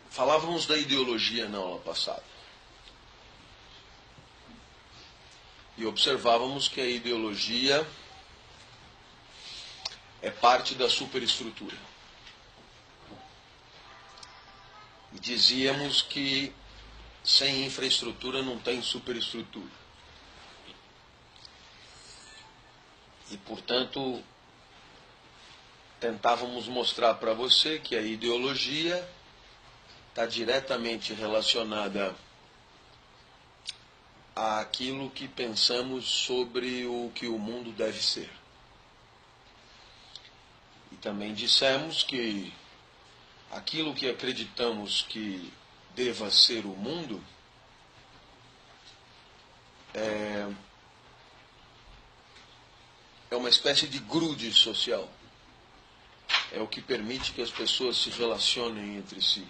Falávamos da ideologia na aula passada. E observávamos que a ideologia é parte da superestrutura. E dizíamos que sem infraestrutura não tem superestrutura. E, portanto, tentávamos mostrar para você que a ideologia está diretamente relacionada àquilo que pensamos sobre o que o mundo deve ser. E também dissemos que aquilo que acreditamos que deva ser o mundo é uma espécie de grude social. É o que permite que as pessoas se relacionem entre si.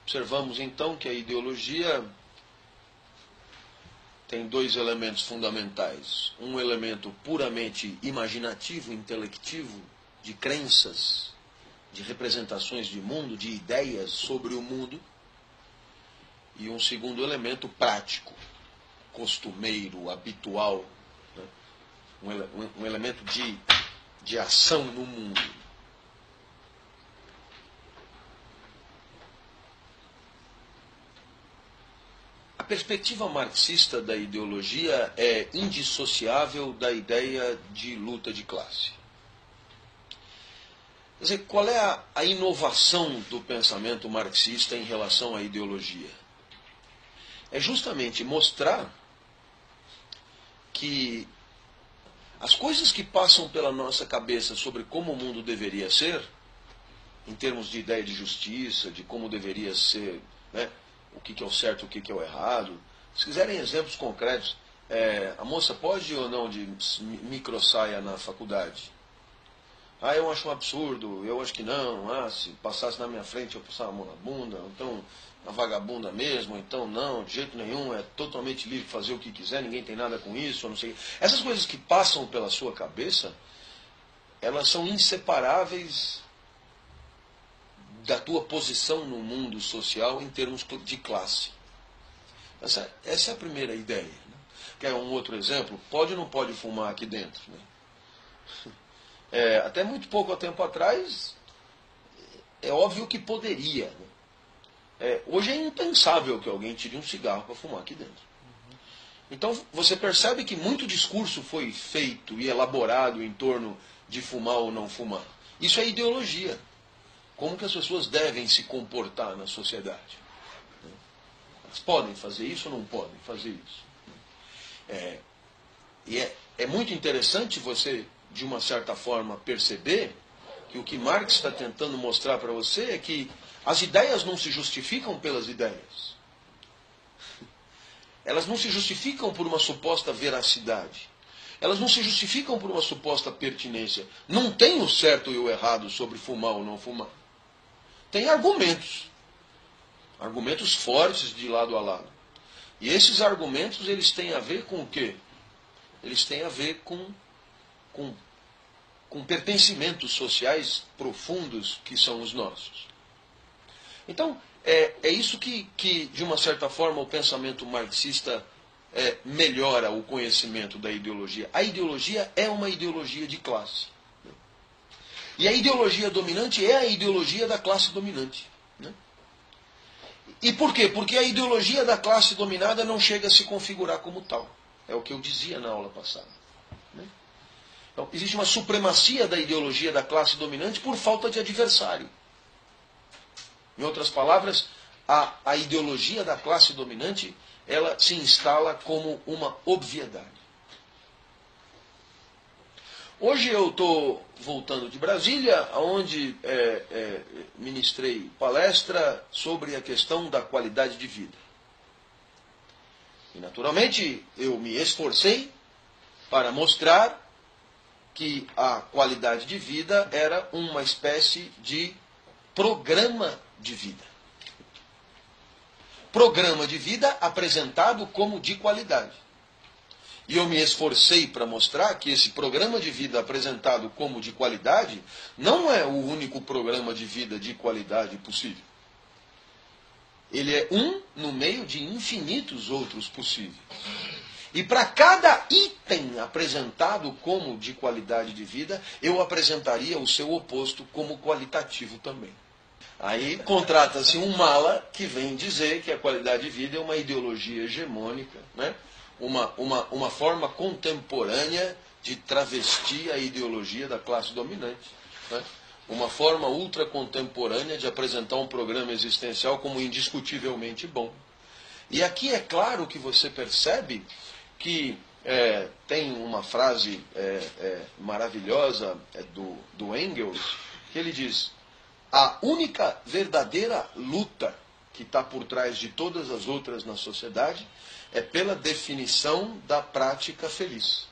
Observamos então que a ideologia tem dois elementos fundamentais. Um elemento puramente imaginativo, intelectivo, de crenças, de representações de mundo, de ideias sobre o mundo. E um segundo elemento prático, costumeiro, habitual, né? Um elemento de ação no mundo. A perspectiva marxista da ideologia é indissociável da ideia de luta de classe. Quer dizer, qual é a inovação do pensamento marxista em relação à ideologia? É justamente mostrar que as coisas que passam pela nossa cabeça sobre como o mundo deveria ser, em termos de ideia de justiça, de como deveria ser, né, o que é o certo, o que é o errado. Se quiserem exemplos concretos, a moça pode ou não de microsaia na faculdade? Ah, eu acho um absurdo, eu acho que não. Ah, se passasse na minha frente eu passava a mão na bunda, então a vagabunda mesmo, então não, de jeito nenhum, é totalmente livre de fazer o que quiser, ninguém tem nada com isso, eu não sei. Essas coisas que passam pela sua cabeça, elas são inseparáveis da tua posição no mundo social em termos de classe. Essa é a primeira ideia. Né? Quer um outro exemplo? Pode ou não pode fumar aqui dentro? Né? Até muito pouco tempo atrás, é óbvio que poderia. Né? Hoje é impensável que alguém tire um cigarro para fumar aqui dentro. Então você percebe que muito discurso foi feito e elaborado em torno de fumar ou não fumar. Isso é ideologia. Como que as pessoas devem se comportar na sociedade? Elas podem fazer isso ou não podem fazer isso? É muito interessante você, de uma certa forma, perceber que o que Marx está tentando mostrar para você é que as ideias não se justificam pelas ideias. Elas não se justificam por uma suposta veracidade. Elas não se justificam por uma suposta pertinência. Não tem o certo e o errado sobre fumar ou não fumar. Tem argumentos. Argumentos fortes de lado a lado. E esses argumentos, eles têm a ver com o quê? Eles têm a ver com pertencimentos sociais profundos que são os nossos. Então, é isso que, de uma certa forma, o pensamento marxista melhora o conhecimento da ideologia. A ideologia é uma ideologia de classe. E a ideologia dominante é a ideologia da classe dominante. Né? E por quê? Porque a ideologia da classe dominada não chega a se configurar como tal. É o que eu dizia na aula passada. Né? Então, existe uma supremacia da ideologia da classe dominante por falta de adversário. Em outras palavras, a ideologia da classe dominante, ela se instala como uma obviedade. Hoje eu estou voltando de Brasília, onde ministrei palestra sobre a questão da qualidade de vida. E, naturalmente, eu me esforcei para mostrar que a qualidade de vida era uma espécie de programa de vida. Programa de vida apresentado como de qualidade. E eu me esforcei para mostrar que esse programa de vida apresentado como de qualidade não é o único programa de vida de qualidade possível. Ele é um no meio de infinitos outros possíveis. E para cada item apresentado como de qualidade de vida, eu apresentaria o seu oposto como qualitativo também. Aí contrata-se um mala que vem dizer que a qualidade de vida é uma ideologia hegemônica, né? Uma forma contemporânea de travestir a ideologia da classe dominante, né? Uma forma ultracontemporânea de apresentar um programa existencial como indiscutivelmente bom. E aqui é claro que você percebe que tem uma frase maravilhosa do Engels, que ele diz: a única verdadeira luta que está por trás de todas as outras na sociedade é pela definição da prática feliz.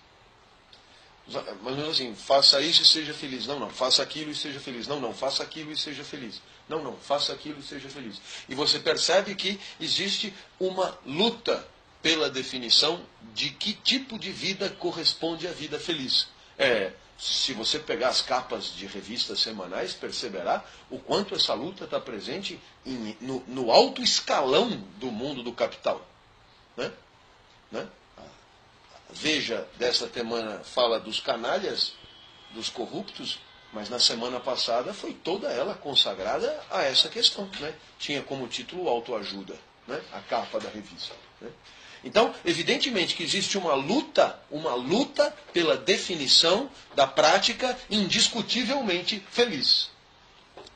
Mas assim, faça isso e seja feliz. Não, faça aquilo e seja feliz. Não, faça aquilo e seja feliz. Não, faça aquilo e seja feliz. E você percebe que existe uma luta pela definição de que tipo de vida corresponde à vida feliz. Se você pegar as capas de revistas semanais, perceberá o quanto essa luta está presente no alto escalão do mundo do capital. Né? Veja, desta semana fala dos canalhas, dos corruptos, mas na semana passada foi toda ela consagrada a essa questão. Né? Tinha como título autoajuda, né? A capa da revista. Né? Então, evidentemente que existe uma luta pela definição da prática indiscutivelmente feliz.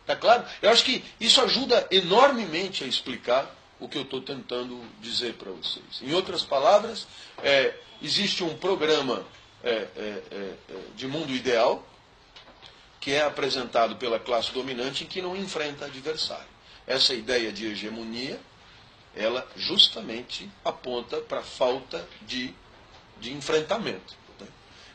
Tá claro? Eu acho que isso ajuda enormemente a explicar o que eu estou tentando dizer para vocês. Em outras palavras, existe um programa de mundo ideal que é apresentado pela classe dominante em que não enfrenta adversário. Essa ideia de hegemonia, ela justamente aponta para a falta de enfrentamento. Né?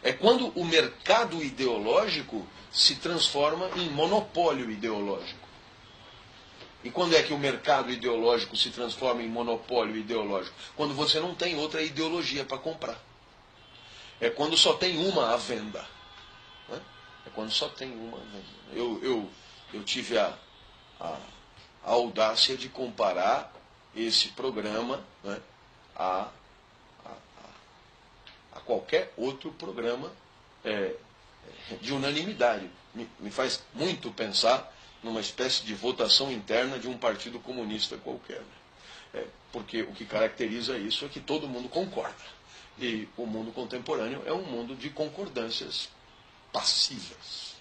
É quando o mercado ideológico se transforma em monopólio ideológico. E quando é que o mercado ideológico se transforma em monopólio ideológico? Quando você não tem outra ideologia para comprar. É quando só tem uma à venda. Né? É quando só tem uma à venda. Eu tive a audácia de comparar esse programa, né, a qualquer outro programa de unanimidade. Me faz muito pensar numa espécie de votação interna de um partido comunista qualquer. Né? Porque o que caracteriza isso é que todo mundo concorda. E o mundo contemporâneo é um mundo de concordâncias passivas,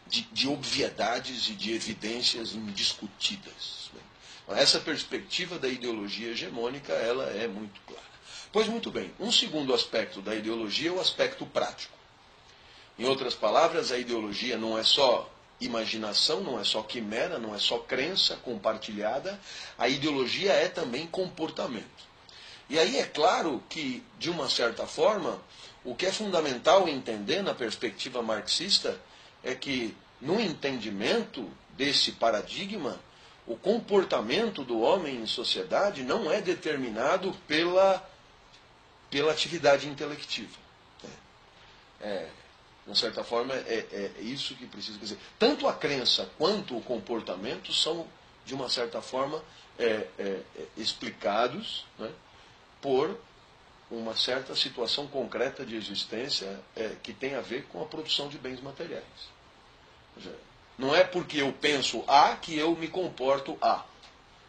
de obviedades e de evidências indiscutidas. Né? Essa perspectiva da ideologia hegemônica, ela é muito clara. Pois muito bem, um segundo aspecto da ideologia é o aspecto prático. Em outras palavras, a ideologia não é só imaginação, não é só quimera, não é só crença compartilhada, a ideologia é também comportamento. E aí é claro que, de uma certa forma, o que é fundamental entender na perspectiva marxista é que, no entendimento desse paradigma, o comportamento do homem em sociedade não é determinado pela atividade intelectiva. De certa forma, é isso que precisa dizer. Tanto a crença quanto o comportamento são, de uma certa forma, explicados, né, por uma certa situação concreta de existência que tem a ver com a produção de bens materiais. Ou seja, não é porque eu penso A que eu me comporto A.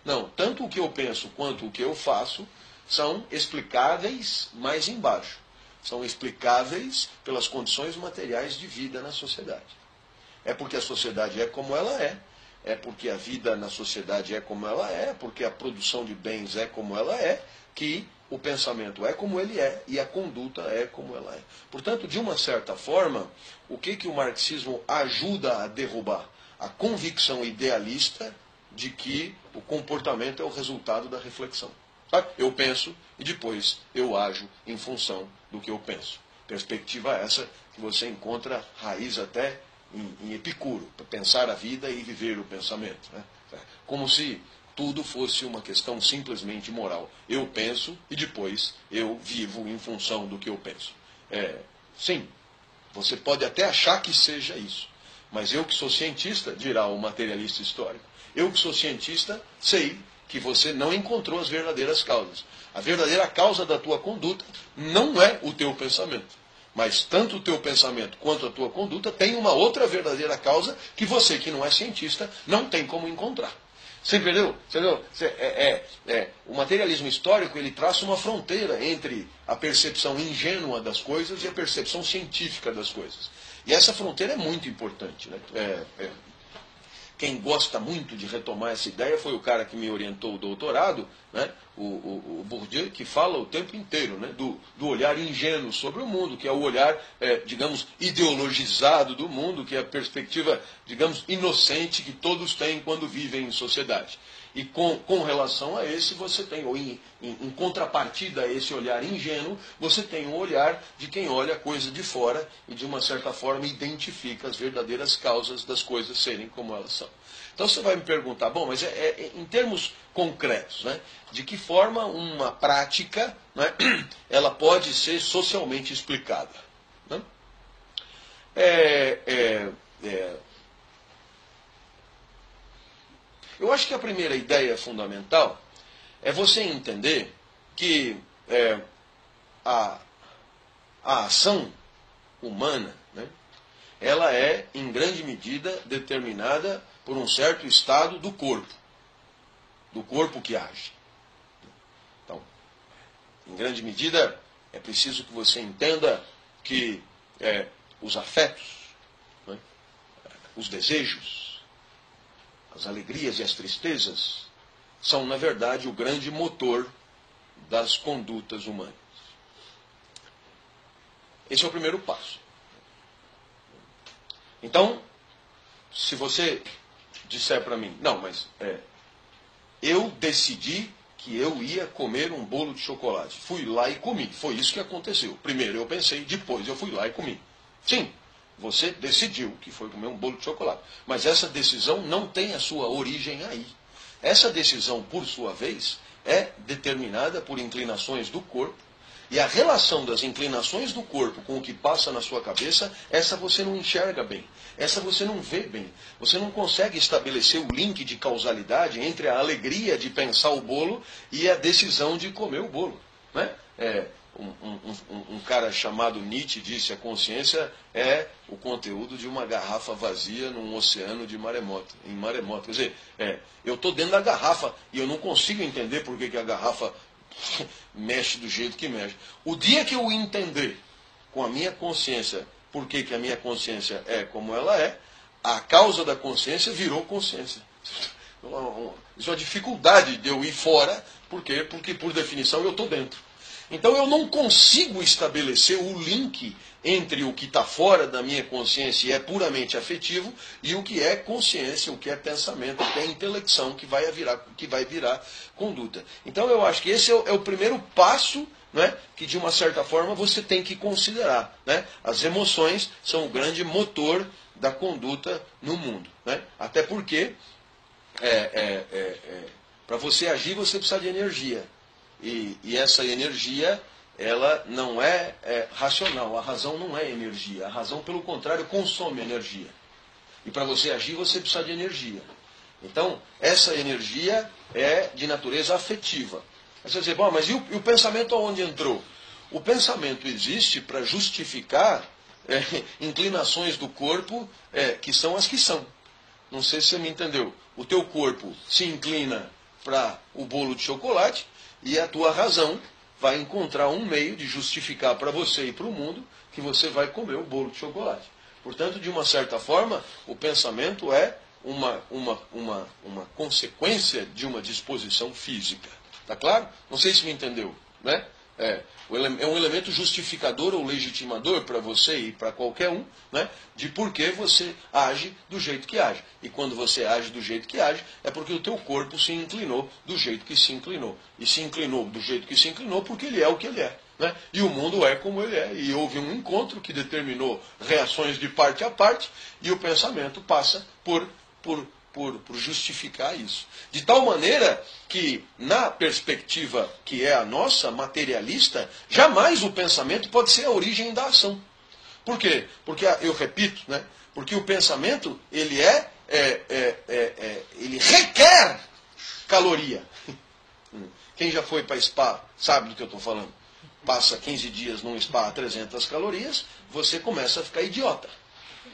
Não, tanto o que eu penso quanto o que eu faço são explicáveis mais embaixo. São explicáveis pelas condições materiais de vida na sociedade. É porque a sociedade é como ela é porque a vida na sociedade é como ela é, porque a produção de bens é como ela é, que o pensamento é como ele é e a conduta é como ela é. Portanto, de uma certa forma, o que o marxismo ajuda a derrubar? A convicção idealista de que o comportamento é o resultado da reflexão. Sabe? Eu penso e depois eu ajo em função do que eu penso. Perspectiva essa que você encontra raiz até em Epicuro, para pensar a vida e viver o pensamento. Né? Como se tudo fosse uma questão simplesmente moral. Eu penso e depois eu vivo em função do que eu penso. Sim, você pode até achar que seja isso, mas eu que sou cientista, dirá o materialista histórico, eu que sou cientista sei que você não encontrou as verdadeiras causas. A verdadeira causa da tua conduta não é o teu pensamento. Mas tanto o teu pensamento quanto a tua conduta tem uma outra verdadeira causa que você, que não é cientista, não tem como encontrar. Você entendeu? O materialismo histórico ele traça uma fronteira entre a percepção ingênua das coisas e a percepção científica das coisas. E essa fronteira é muito importante, né? Quem gosta muito de retomar essa ideia foi o cara que me orientou o doutorado, né? o Bourdieu, que fala o tempo inteiro, né? do olhar ingênuo sobre o mundo, que é o olhar, digamos, ideologizado do mundo, que é a perspectiva, digamos, inocente que todos têm quando vivem em sociedade. E com relação a esse, você tem, ou em contrapartida a esse olhar ingênuo, você tem um olhar de quem olha a coisa de fora e, de uma certa forma, identifica as verdadeiras causas das coisas serem como elas são. Então você vai me perguntar, bom, mas em termos concretos, né, de que forma uma prática, né, ela pode ser socialmente explicada? Né? Eu acho que a primeira ideia fundamental é você entender que a ação humana, né, ela é, em grande medida, determinada por um certo estado do corpo que age. Então, em grande medida, é preciso que você entenda que os afetos, né, os desejos, as alegrias e as tristezas são, na verdade, o grande motor das condutas humanas. Esse é o primeiro passo. Então, se você disser para mim, não, mas eu decidi que eu ia comer um bolo de chocolate. Fui lá e comi. Foi isso que aconteceu. Primeiro eu pensei, depois eu fui lá e comi. Sim, você decidiu que foi comer um bolo de chocolate. Mas essa decisão não tem a sua origem aí. Essa decisão, por sua vez, é determinada por inclinações do corpo. E a relação das inclinações do corpo com o que passa na sua cabeça, essa você não enxerga bem. Essa você não vê bem. Você não consegue estabelecer o link de causalidade entre a alegria de pensar o bolo e a decisão de comer o bolo. Né? Um cara chamado Nietzsche disse: a consciência é o conteúdo de uma garrafa vazia num oceano de maremoto, em maremoto. Quer dizer, eu estou dentro da garrafa e eu não consigo entender por que a garrafa mexe do jeito que mexe. O dia que eu entender com a minha consciência por que a minha consciência é como ela é, a causa da consciência virou consciência. Isso é uma dificuldade de eu ir fora, por quê? Porque, por definição, eu estou dentro. Então eu não consigo estabelecer o link entre o que está fora da minha consciência e é puramente afetivo e o que é consciência, o que é pensamento, o que é intelecção, que vai virar conduta. Então eu acho que esse é o primeiro passo, né, que de uma certa forma você tem que considerar. Né? As emoções são o grande motor da conduta no mundo. Né? Até porque para você agir você precisa de energia. E essa energia, ela não é racional. A razão não é energia. A razão, pelo contrário, consome energia. E para você agir, você precisa de energia. Então, essa energia é de natureza afetiva. Aí você vai dizer, bom, mas e o pensamento aonde entrou? O pensamento existe para justificar inclinações do corpo que são as que são. Não sei se você me entendeu. O teu corpo se inclina para o bolo de chocolate, e a tua razão vai encontrar um meio de justificar para você e para o mundo que você vai comer o bolo de chocolate. Portanto, de uma certa forma, o pensamento é uma consequência de uma disposição física. Está claro? Não sei se me entendeu. Né? É um elemento justificador ou legitimador para você e para qualquer um, né, de por que você age do jeito que age. E quando você age do jeito que age, é porque o teu corpo se inclinou do jeito que se inclinou. E se inclinou do jeito que se inclinou porque ele é o que ele é. Né? E o mundo é como ele é. E houve um encontro que determinou reações de parte a parte, e o pensamento passa por por justificar isso. De tal maneira que, na perspectiva que é a nossa, materialista, jamais o pensamento pode ser a origem da ação. Por quê? Porque, eu repito, né? Porque o pensamento, ele ele requer caloria. Quem já foi para spa sabe do que eu estou falando. Passa 15 dias num spa a 300 calorias, você começa a ficar idiota.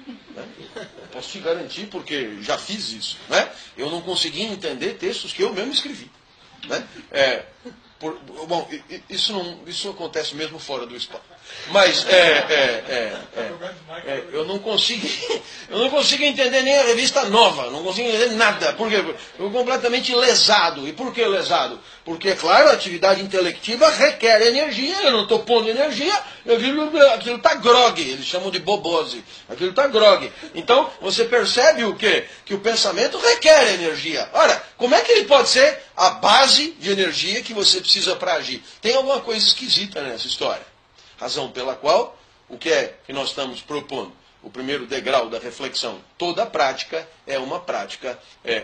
Né? Posso te garantir, porque já fiz isso. Né? Eu não consegui entender textos que eu mesmo escrevi. Né? Bom, isso acontece mesmo fora do spa. Mas eu não consigo entender nem a revista Nova, não consigo entender nada. Por quê? Eu estou completamente lesado. E por que lesado? Porque, claro, a atividade intelectiva requer energia, eu não estou pondo energia, aquilo está grogue, eles chamam de bobose, aquilo está grogue. Então, você percebe o quê? Que o pensamento requer energia. Ora, como é que ele pode ser a base de energia que você precisa para agir? Tem alguma coisa esquisita nessa história. Razão pela qual, o que é que nós estamos propondo? O primeiro degrau da reflexão. Toda prática é uma prática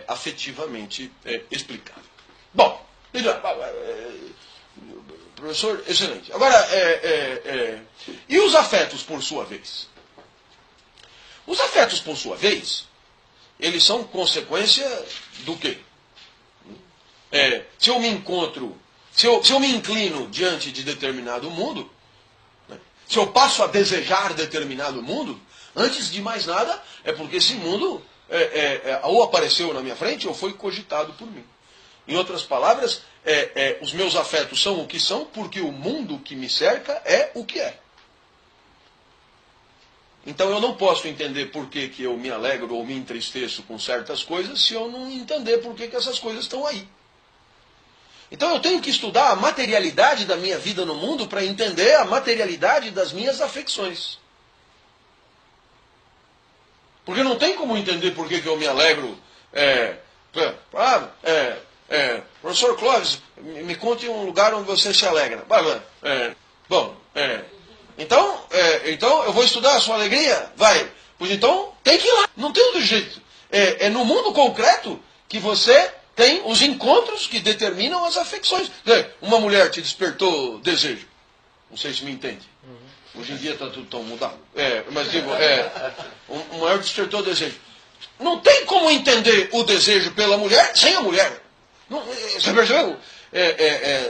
afetivamente explicável. Bom, professor, excelente. Agora, e os afetos, por sua vez? Os afetos, por sua vez, eles são consequência do quê? Se eu me encontro, se eu me inclino diante de determinado mundo, se eu passo a desejar determinado mundo, antes de mais nada, é porque esse mundo ou apareceu na minha frente ou foi cogitado por mim. Em outras palavras, os meus afetos são o que são porque o mundo que me cerca é o que é. Então eu não posso entender por que eu me alegro ou me entristeço com certas coisas se eu não entender por que essas coisas estão aí. Então eu tenho que estudar a materialidade da minha vida no mundo para entender a materialidade das minhas afecções. Porque não tem como entender por que eu me alegro. Professor Clóvis, me conte um lugar onde você se alegra. Então eu vou estudar a sua alegria? Vai. Pois então tem que ir lá. Não tem outro jeito. É no mundo concreto que você tem os encontros que determinam as afecções. Uma mulher te despertou desejo. Não sei se me entende. Hoje em dia está tudo tão mudado. Mas digo, uma mulher despertou desejo. Não tem como entender o desejo pela mulher sem a mulher. Não, você percebeu?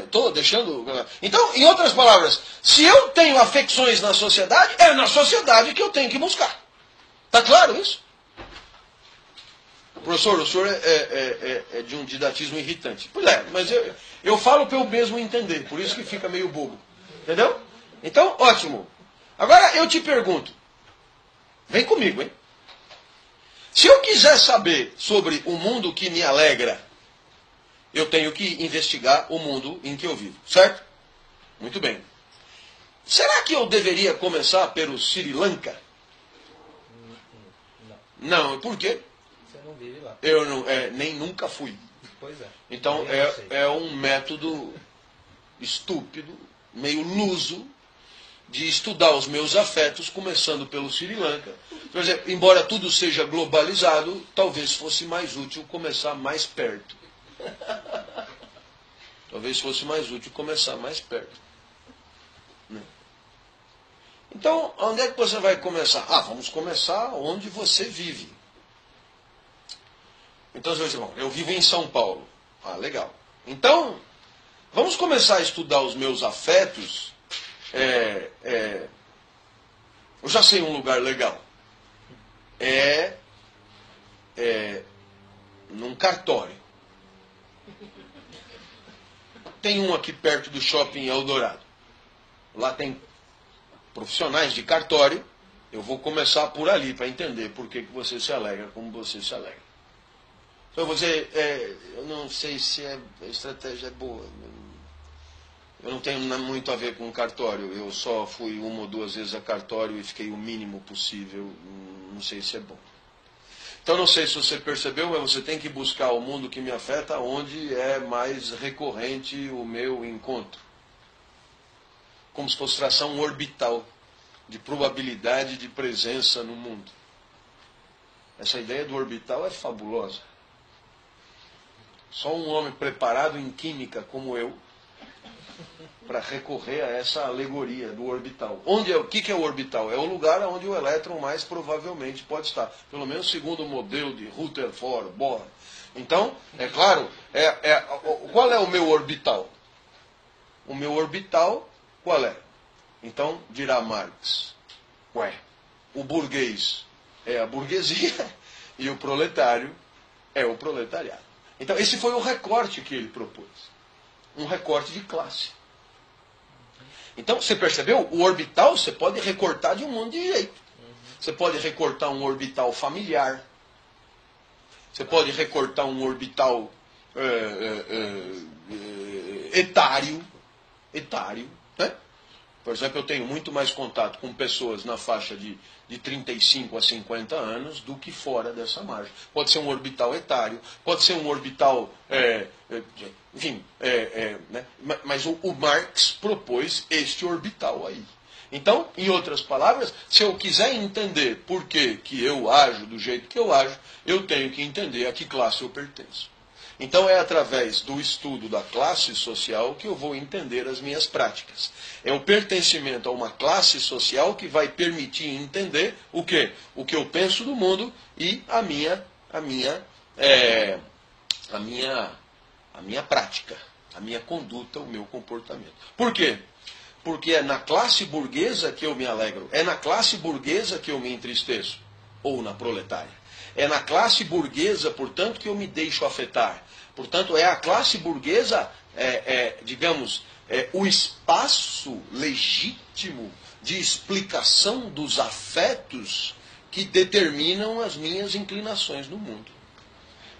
Estou deixando... Então, em outras palavras, se eu tenho afecções na sociedade, é na sociedade que eu tenho que buscar. Está claro isso? Professor, o senhor é de um didatismo irritante. Pois é, mas eu falo para eu mesmo entender, por isso que fica meio bobo. Entendeu? Então, ótimo. Agora eu te pergunto, vem comigo, hein? Se eu quiser saber sobre o mundo que me alegra, eu tenho que investigar o mundo em que eu vivo, certo? Muito bem. Será que eu deveria começar pelo Sri Lanka? Não, por quê? Não vive lá. Eu não, nem nunca fui. Pois é. Então é um método estúpido, meio luso, de estudar os meus afetos, começando pelo Sri Lanka. Por exemplo, embora tudo seja globalizado, talvez fosse mais útil começar mais perto. Talvez fosse mais útil começar mais perto. Né? Então, onde é que você vai começar? Vamos começar onde você vive. Então você vai dizer, bom, eu vivo em São Paulo. Legal. Então, vamos começar a estudar os meus afetos. Eu já sei um lugar legal. Num cartório. Tem um aqui perto do shopping Eldorado. Lá tem profissionais de cartório. Eu vou começar por ali para entender por que você se alegra como você se alegra. Então eu vou dizer, eu não sei se a estratégia é boa. Eu não tenho muito a ver com cartório. Eu só fui 1 ou 2 vezes a cartório e fiquei o mínimo possível. Não sei se é bom. Então não sei se você percebeu, mas você tem que buscar o mundo que me afeta onde é mais recorrente o meu encontro. Como se fosse tração orbital de probabilidade de presença no mundo. Essa ideia do orbital é fabulosa. Só um homem preparado em química como eu para recorrer a essa alegoria do orbital. O que é o orbital? É o lugar onde o elétron mais provavelmente pode estar. Pelo menos segundo o modelo de Rutherford, Bohr. Então, é claro, qual é o meu orbital? O meu orbital, qual é? Então, dirá Marx, o burguês é a burguesia e o proletário é o proletariado. Então, esse foi o recorte que ele propôs. Um recorte de classe. Então, você percebeu? O orbital você pode recortar de um monte de jeito. Você pode recortar um orbital familiar. Você pode recortar um orbital etário. Né? Por exemplo, eu tenho muito mais contato com pessoas na faixa de 35 a 50 anos do que fora dessa margem. Pode ser um orbital etário, pode ser um orbital... enfim, né? Mas o Marx propôs este orbital aí. Então, em outras palavras, se eu quiser entender por que eu ajo do jeito que eu ajo, eu tenho que entender a que classe eu pertenço. Então é através do estudo da classe social que eu vou entender as minhas práticas. É o pertencimento a uma classe social que vai permitir entender o quê? O que eu penso do mundo e a minha prática, a minha conduta, o meu comportamento. Por quê? Porque é na classe burguesa que eu me alegro, é na classe burguesa que eu me entristeço, ou na proletária. É na classe burguesa, portanto, que eu me deixo afetar. Portanto, é a classe burguesa, digamos, o espaço legítimo de explicação dos afetos que determinam as minhas inclinações no mundo.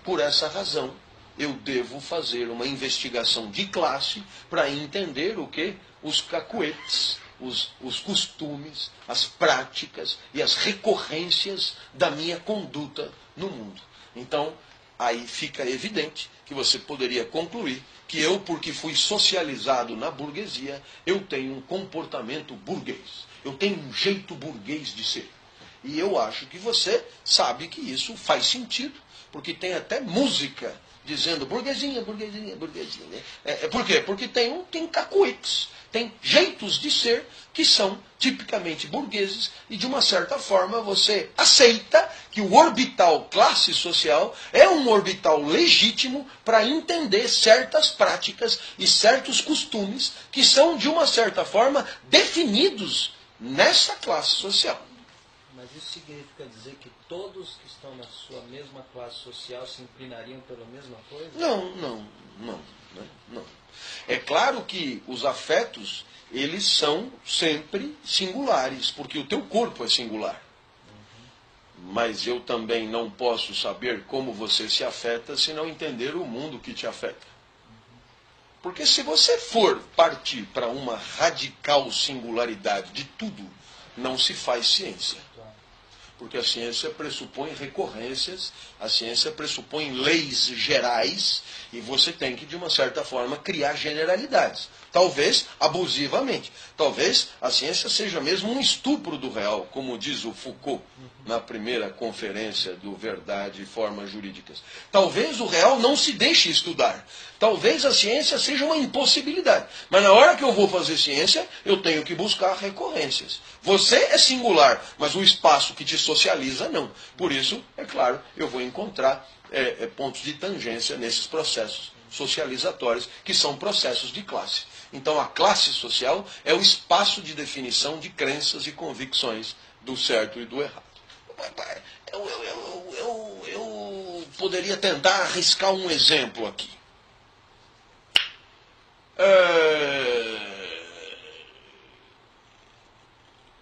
Por essa razão, eu devo fazer uma investigação de classe para entender o que? Os cacuetes, os costumes, as práticas e as recorrências da minha conduta no mundo. Então, aí fica evidente que você poderia concluir que eu, porque fui socializado na burguesia, eu tenho um comportamento burguês. Eu tenho um jeito burguês de ser. E eu acho que você sabe que isso faz sentido, porque tem até música dizendo burguesinha, burguesinha, burguesinha. Por quê? Porque tem cacuetes, tem jeitos de ser que são tipicamente burgueses e, de uma certa forma, você aceita que o orbital classe social é um orbital legítimo para entender certas práticas e certos costumes que são, de uma certa forma, definidos nessa classe social. Mas isso significa dizer que todos que estão na sua mesma classe social se inclinariam pela mesma coisa? Não. É claro que os afetos, eles são sempre singulares, porque o teu corpo é singular. Mas eu também não posso saber como você se afeta se não entender o mundo que te afeta. Porque se você for partir para uma radical singularidade de tudo, não se faz ciência. Porque a ciência pressupõe recorrências, a ciência pressupõe leis gerais, e você tem que, de uma certa forma, criar generalidades. Talvez abusivamente. Talvez a ciência seja mesmo um estupro do real, como diz o Foucault na primeira conferência do Verdade e Formas Jurídicas. Talvez o real não se deixe estudar. Talvez a ciência seja uma impossibilidade. Mas na hora que eu vou fazer ciência, eu tenho que buscar recorrências. Você é singular, mas o espaço que te socializa não. Por isso, é claro, eu vou encontrar pontos de tangência nesses processos socializatórios, que são processos de classe. Então a classe social é o espaço de definição de crenças e convicções do certo e do errado. Eu poderia tentar arriscar um exemplo aqui.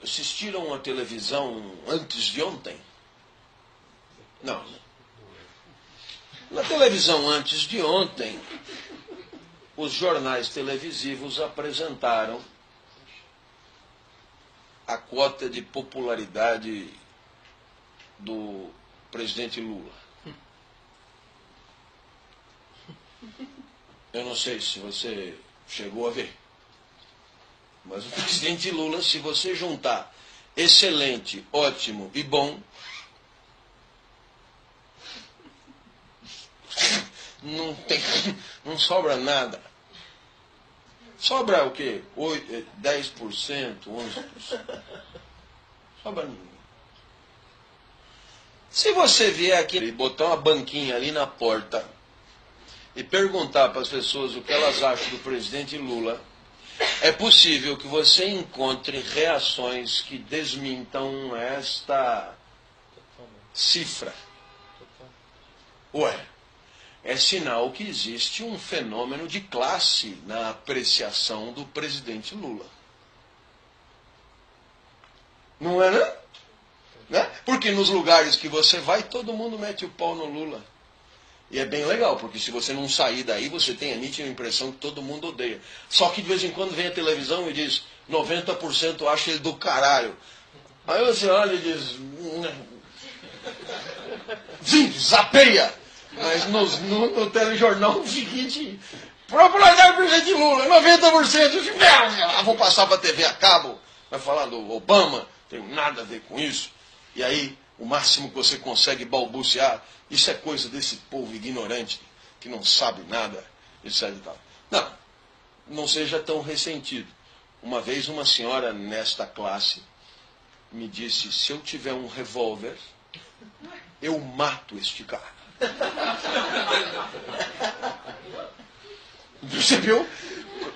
Assistiram a televisão antes de ontem? Não. Na televisão antes de ontem, os jornais televisivos apresentaram a cota de popularidade do presidente Lula. Eu não sei se você chegou a ver, mas o presidente Lula, se você juntar excelente, ótimo e bom, não sobra nada. Sobra o quê? 10%, 11%. Sobra ninguém. Se você vier aqui e botar uma banquinha ali na porta e perguntar para as pessoas o que elas acham do presidente Lula, é possível que você encontre reações que desmintam esta cifra. Ué, é sinal que existe um fenômeno de classe na apreciação do presidente Lula. Não é, não? Né? Porque nos lugares que você vai, todo mundo mete o pau no Lula. E é bem legal, porque se você não sair daí, você tem a nítida impressão que todo mundo odeia. Só que de vez em quando vem a televisão e diz 90% acha ele do caralho. Aí você olha e diz... Sim, zapeia! Mas no telejornal o seguinte... Popularidade do presidente Lula, 90%. Vou passar para a TV a cabo. Vai falar do Obama, tem nada a ver com isso. E aí, o máximo que você consegue balbuciar, isso é coisa desse povo ignorante, que não sabe nada, etc. E tal. Não seja tão ressentido. Uma vez uma senhora nesta classe me disse, se eu tiver um revólver, eu mato este cara. Percebeu?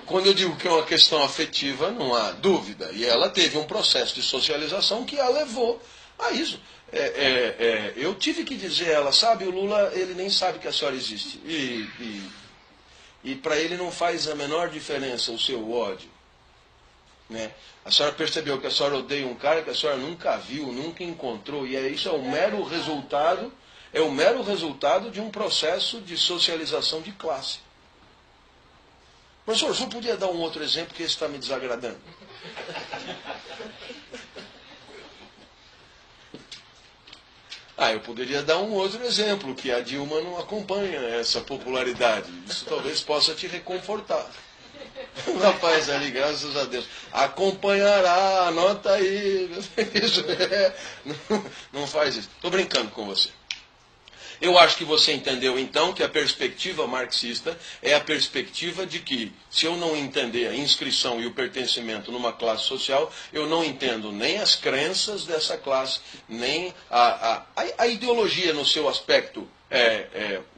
Quando eu digo que é uma questão afetiva, não há dúvida. E ela teve um processo de socialização que a levou a isso. Eu tive que dizer a ela, sabe, o Lula, ele nem sabe que a senhora existe. E para ele não faz a menor diferença o seu ódio. Né? A senhora percebeu que a senhora odeia um cara que a senhora nunca viu, nunca encontrou. E isso é o mero resultado de um processo de socialização de classe. Professor, o senhor podia dar um outro exemplo que esse está me desagradando? Eu poderia dar um outro exemplo, que a Dilma não acompanha essa popularidade. Isso talvez possa te reconfortar. O rapaz ali, graças a Deus, acompanhará, anota aí. Isso não faz isso. Estou brincando com você. Eu acho que você entendeu, então, que a perspectiva marxista é a perspectiva de que, se eu não entender a inscrição e o pertencimento numa classe social, eu não entendo nem as crenças dessa classe, nem a ideologia no seu aspecto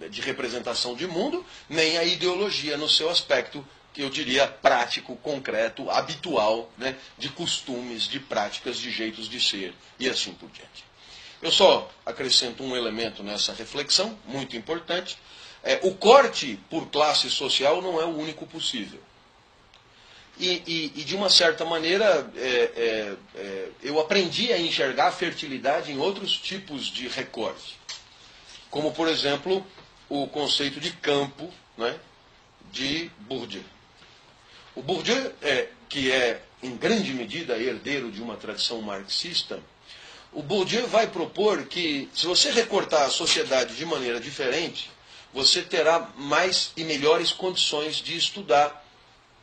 de representação de mundo, nem a ideologia no seu aspecto, que eu diria, prático, concreto, habitual, né, de costumes, de práticas, de jeitos de ser, e assim por diante. Eu só acrescento um elemento nessa reflexão, muito importante. O corte por classe social não é o único possível. E de uma certa maneira, eu aprendi a enxergar a fertilidade em outros tipos de recorte. Como, por exemplo, o conceito de campo, né, de Bourdieu. O Bourdieu, que é, em grande medida, herdeiro de uma tradição marxista, o Bourdieu vai propor que, se você recortar a sociedade de maneira diferente, você terá mais e melhores condições de estudar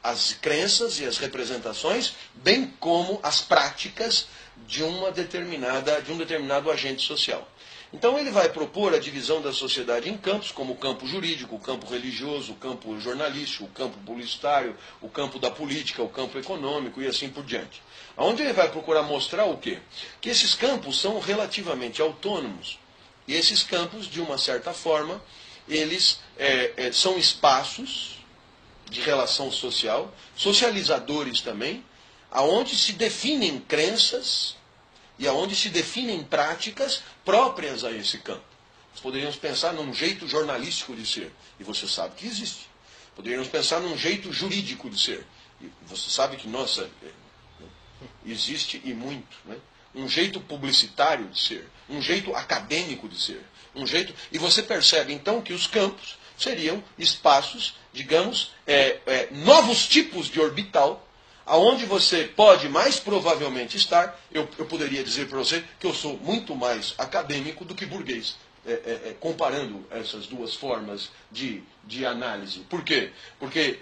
as crenças e as representações, bem como as práticas de um determinado agente social. Então ele vai propor a divisão da sociedade em campos, como o campo jurídico, o campo religioso, o campo jornalístico, o campo publicitário, o campo da política, o campo econômico e assim por diante. Onde ele vai procurar mostrar o quê? Que esses campos são relativamente autônomos. E esses campos, de uma certa forma, eles são espaços de relação social, socializadores também, aonde se definem crenças e aonde se definem práticas próprias a esse campo. Nós poderíamos pensar num jeito jornalístico de ser, e você sabe que existe. Poderíamos pensar num jeito jurídico de ser, e você sabe que, nossa, existe e muito. Né? Um jeito publicitário de ser, um jeito acadêmico de ser, um jeito... E você percebe, então, que os campos seriam espaços, digamos, novos tipos de orbital, aonde você pode mais provavelmente estar. Eu poderia dizer para você que eu sou muito mais acadêmico do que burguês, comparando essas duas formas de análise. Por quê? Porque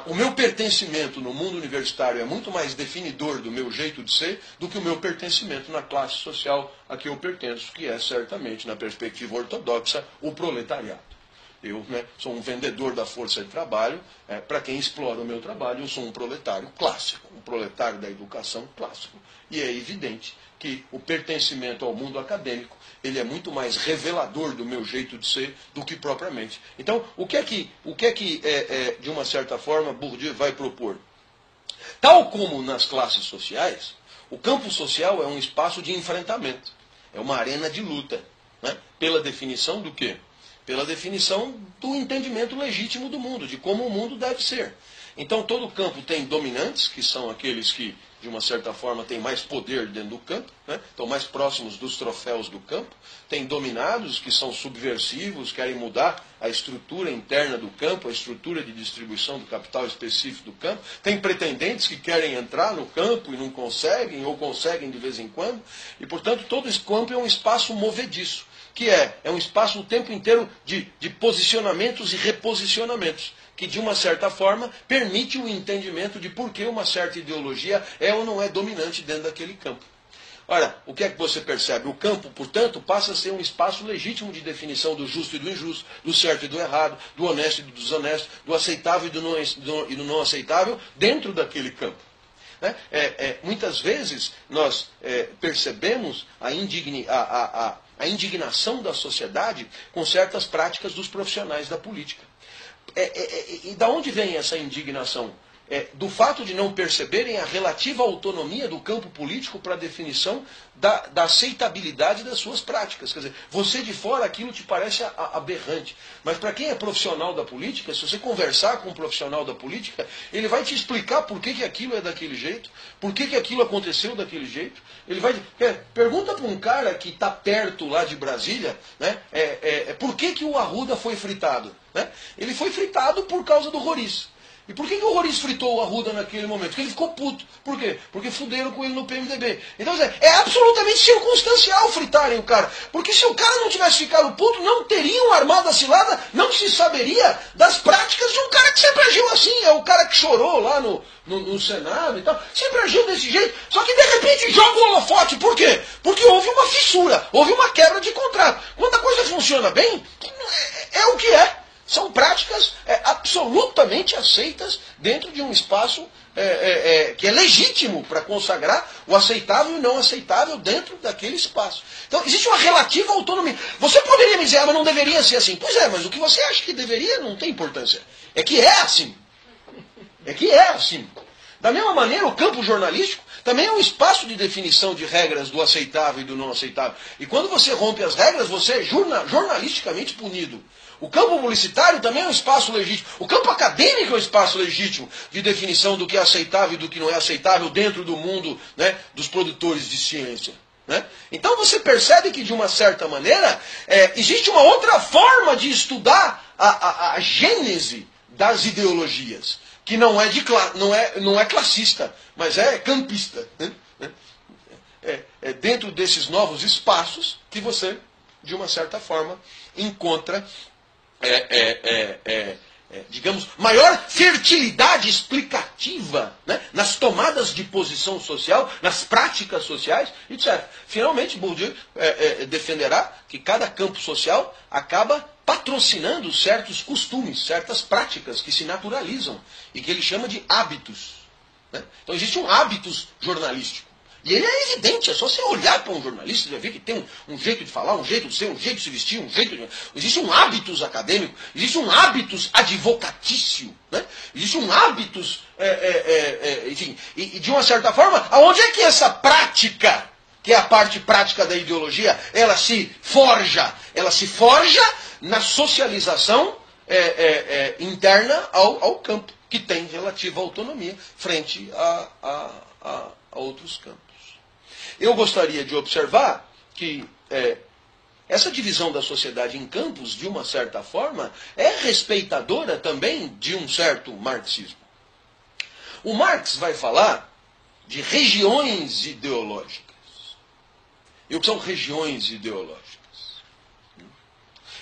o meu pertencimento no mundo universitário é muito mais definidor do meu jeito de ser do que o meu pertencimento na classe social a que eu pertenço, que é certamente, na perspectiva ortodoxa, o proletariado. Eu, né, sou um vendedor da força de trabalho, para quem explora o meu trabalho, eu sou um proletário clássico, um proletário da educação clássico. E é evidente que o pertencimento ao mundo acadêmico, ele é muito mais revelador do meu jeito de ser do que propriamente. Então, o que é que de uma certa forma, Bourdieu vai propor? Tal como nas classes sociais, o campo social é um espaço de enfrentamento, é uma arena de luta, né? Pela definição do quê? Pela definição do entendimento legítimo do mundo, de como o mundo deve ser. Então todo campo tem dominantes, que são aqueles que, de uma certa forma, têm mais poder dentro do campo, né? Estão mais próximos dos troféus do campo. Tem dominados, que são subversivos, querem mudar a estrutura interna do campo, a estrutura de distribuição do capital específico do campo. Tem pretendentes que querem entrar no campo e não conseguem, ou conseguem de vez em quando. E, portanto, todo esse campo é um espaço movediço, que é um espaço o tempo inteiro de posicionamentos e reposicionamentos, que de uma certa forma permite o entendimento de por que uma certa ideologia é ou não é dominante dentro daquele campo. Ora, o que é que você percebe? O campo, portanto, passa a ser um espaço legítimo de definição do justo e do injusto, do certo e do errado, do honesto e do desonesto, do aceitável e do não aceitável dentro daquele campo. Né? Muitas vezes nós percebemos a indignação da sociedade com certas práticas dos profissionais da política. E da onde vem essa indignação? Do fato de não perceberem a relativa autonomia do campo político para a definição da aceitabilidade das suas práticas. Quer dizer, você de fora aquilo te parece aberrante. Mas para quem é profissional da política, se você conversar com um profissional da política, ele vai te explicar por que aquilo é daquele jeito, por que aquilo aconteceu daquele jeito. Ele vai pergunta para um cara que está perto lá de Brasília, né, por que o Arruda foi fritado? Né? Ele foi fritado por causa do Roriz. E por que o Roriz fritou o Arruda naquele momento? Porque ele ficou puto. Por quê? Porque fuderam com ele no PMDB. Então, é absolutamente circunstancial fritarem o cara. Porque se o cara não tivesse ficado puto, não teriam armado a cilada, não se saberia das práticas de um cara que sempre agiu assim. É o cara que chorou lá no Senado e tal. Sempre agiu desse jeito. Só que de repente joga o holofote. Por quê? Porque houve uma fissura, houve uma quebra de contrato. Quando a coisa funciona bem, é o que é. São práticas absolutamente aceitas dentro de um espaço que é legítimo para consagrar o aceitável e o não aceitável dentro daquele espaço. Então, existe uma relativa autonomia. Você poderia me dizer, mas não deveria ser assim. Pois é, mas o que você acha que deveria não tem importância. É que é assim. É que é assim. Da mesma maneira, o campo jornalístico também é um espaço de definição de regras do aceitável e do não aceitável. E quando você rompe as regras, você é jornalisticamente punido. O campo publicitário também é um espaço legítimo. O campo acadêmico é um espaço legítimo de definição do que é aceitável e do que não é aceitável dentro do mundo, né, dos produtores de ciência. Né? Então você percebe que, de uma certa maneira, existe uma outra forma de estudar a gênese das ideologias, que não é classista, mas é campista. Né? É dentro desses novos espaços que você, de uma certa forma, encontra digamos, maior fertilidade explicativa, né, nas tomadas de posição social, nas práticas sociais, etc. Finalmente, Bourdieu defenderá que cada campo social acaba patrocinando certos costumes, certas práticas que se naturalizam e que ele chama de hábitos. Né? Então existe um hábitos jornalístico. E ele é evidente, é só você olhar para um jornalista, você vai ver que tem um jeito de falar, um jeito de ser, um jeito de se vestir, um jeito de... Existe um hábitos acadêmico, existe um hábitos advocatício, né? Existe um hábitos, enfim, e de uma certa forma, aonde é que essa prática, que é a parte prática da ideologia, ela se forja? Ela se forja na socialização interna ao campo, que tem relativa autonomia frente a outros campos. Eu gostaria de observar que essa divisão da sociedade em campos, de uma certa forma, é respeitadora também de um certo marxismo. O Marx vai falar de regiões ideológicas. E o que são regiões ideológicas?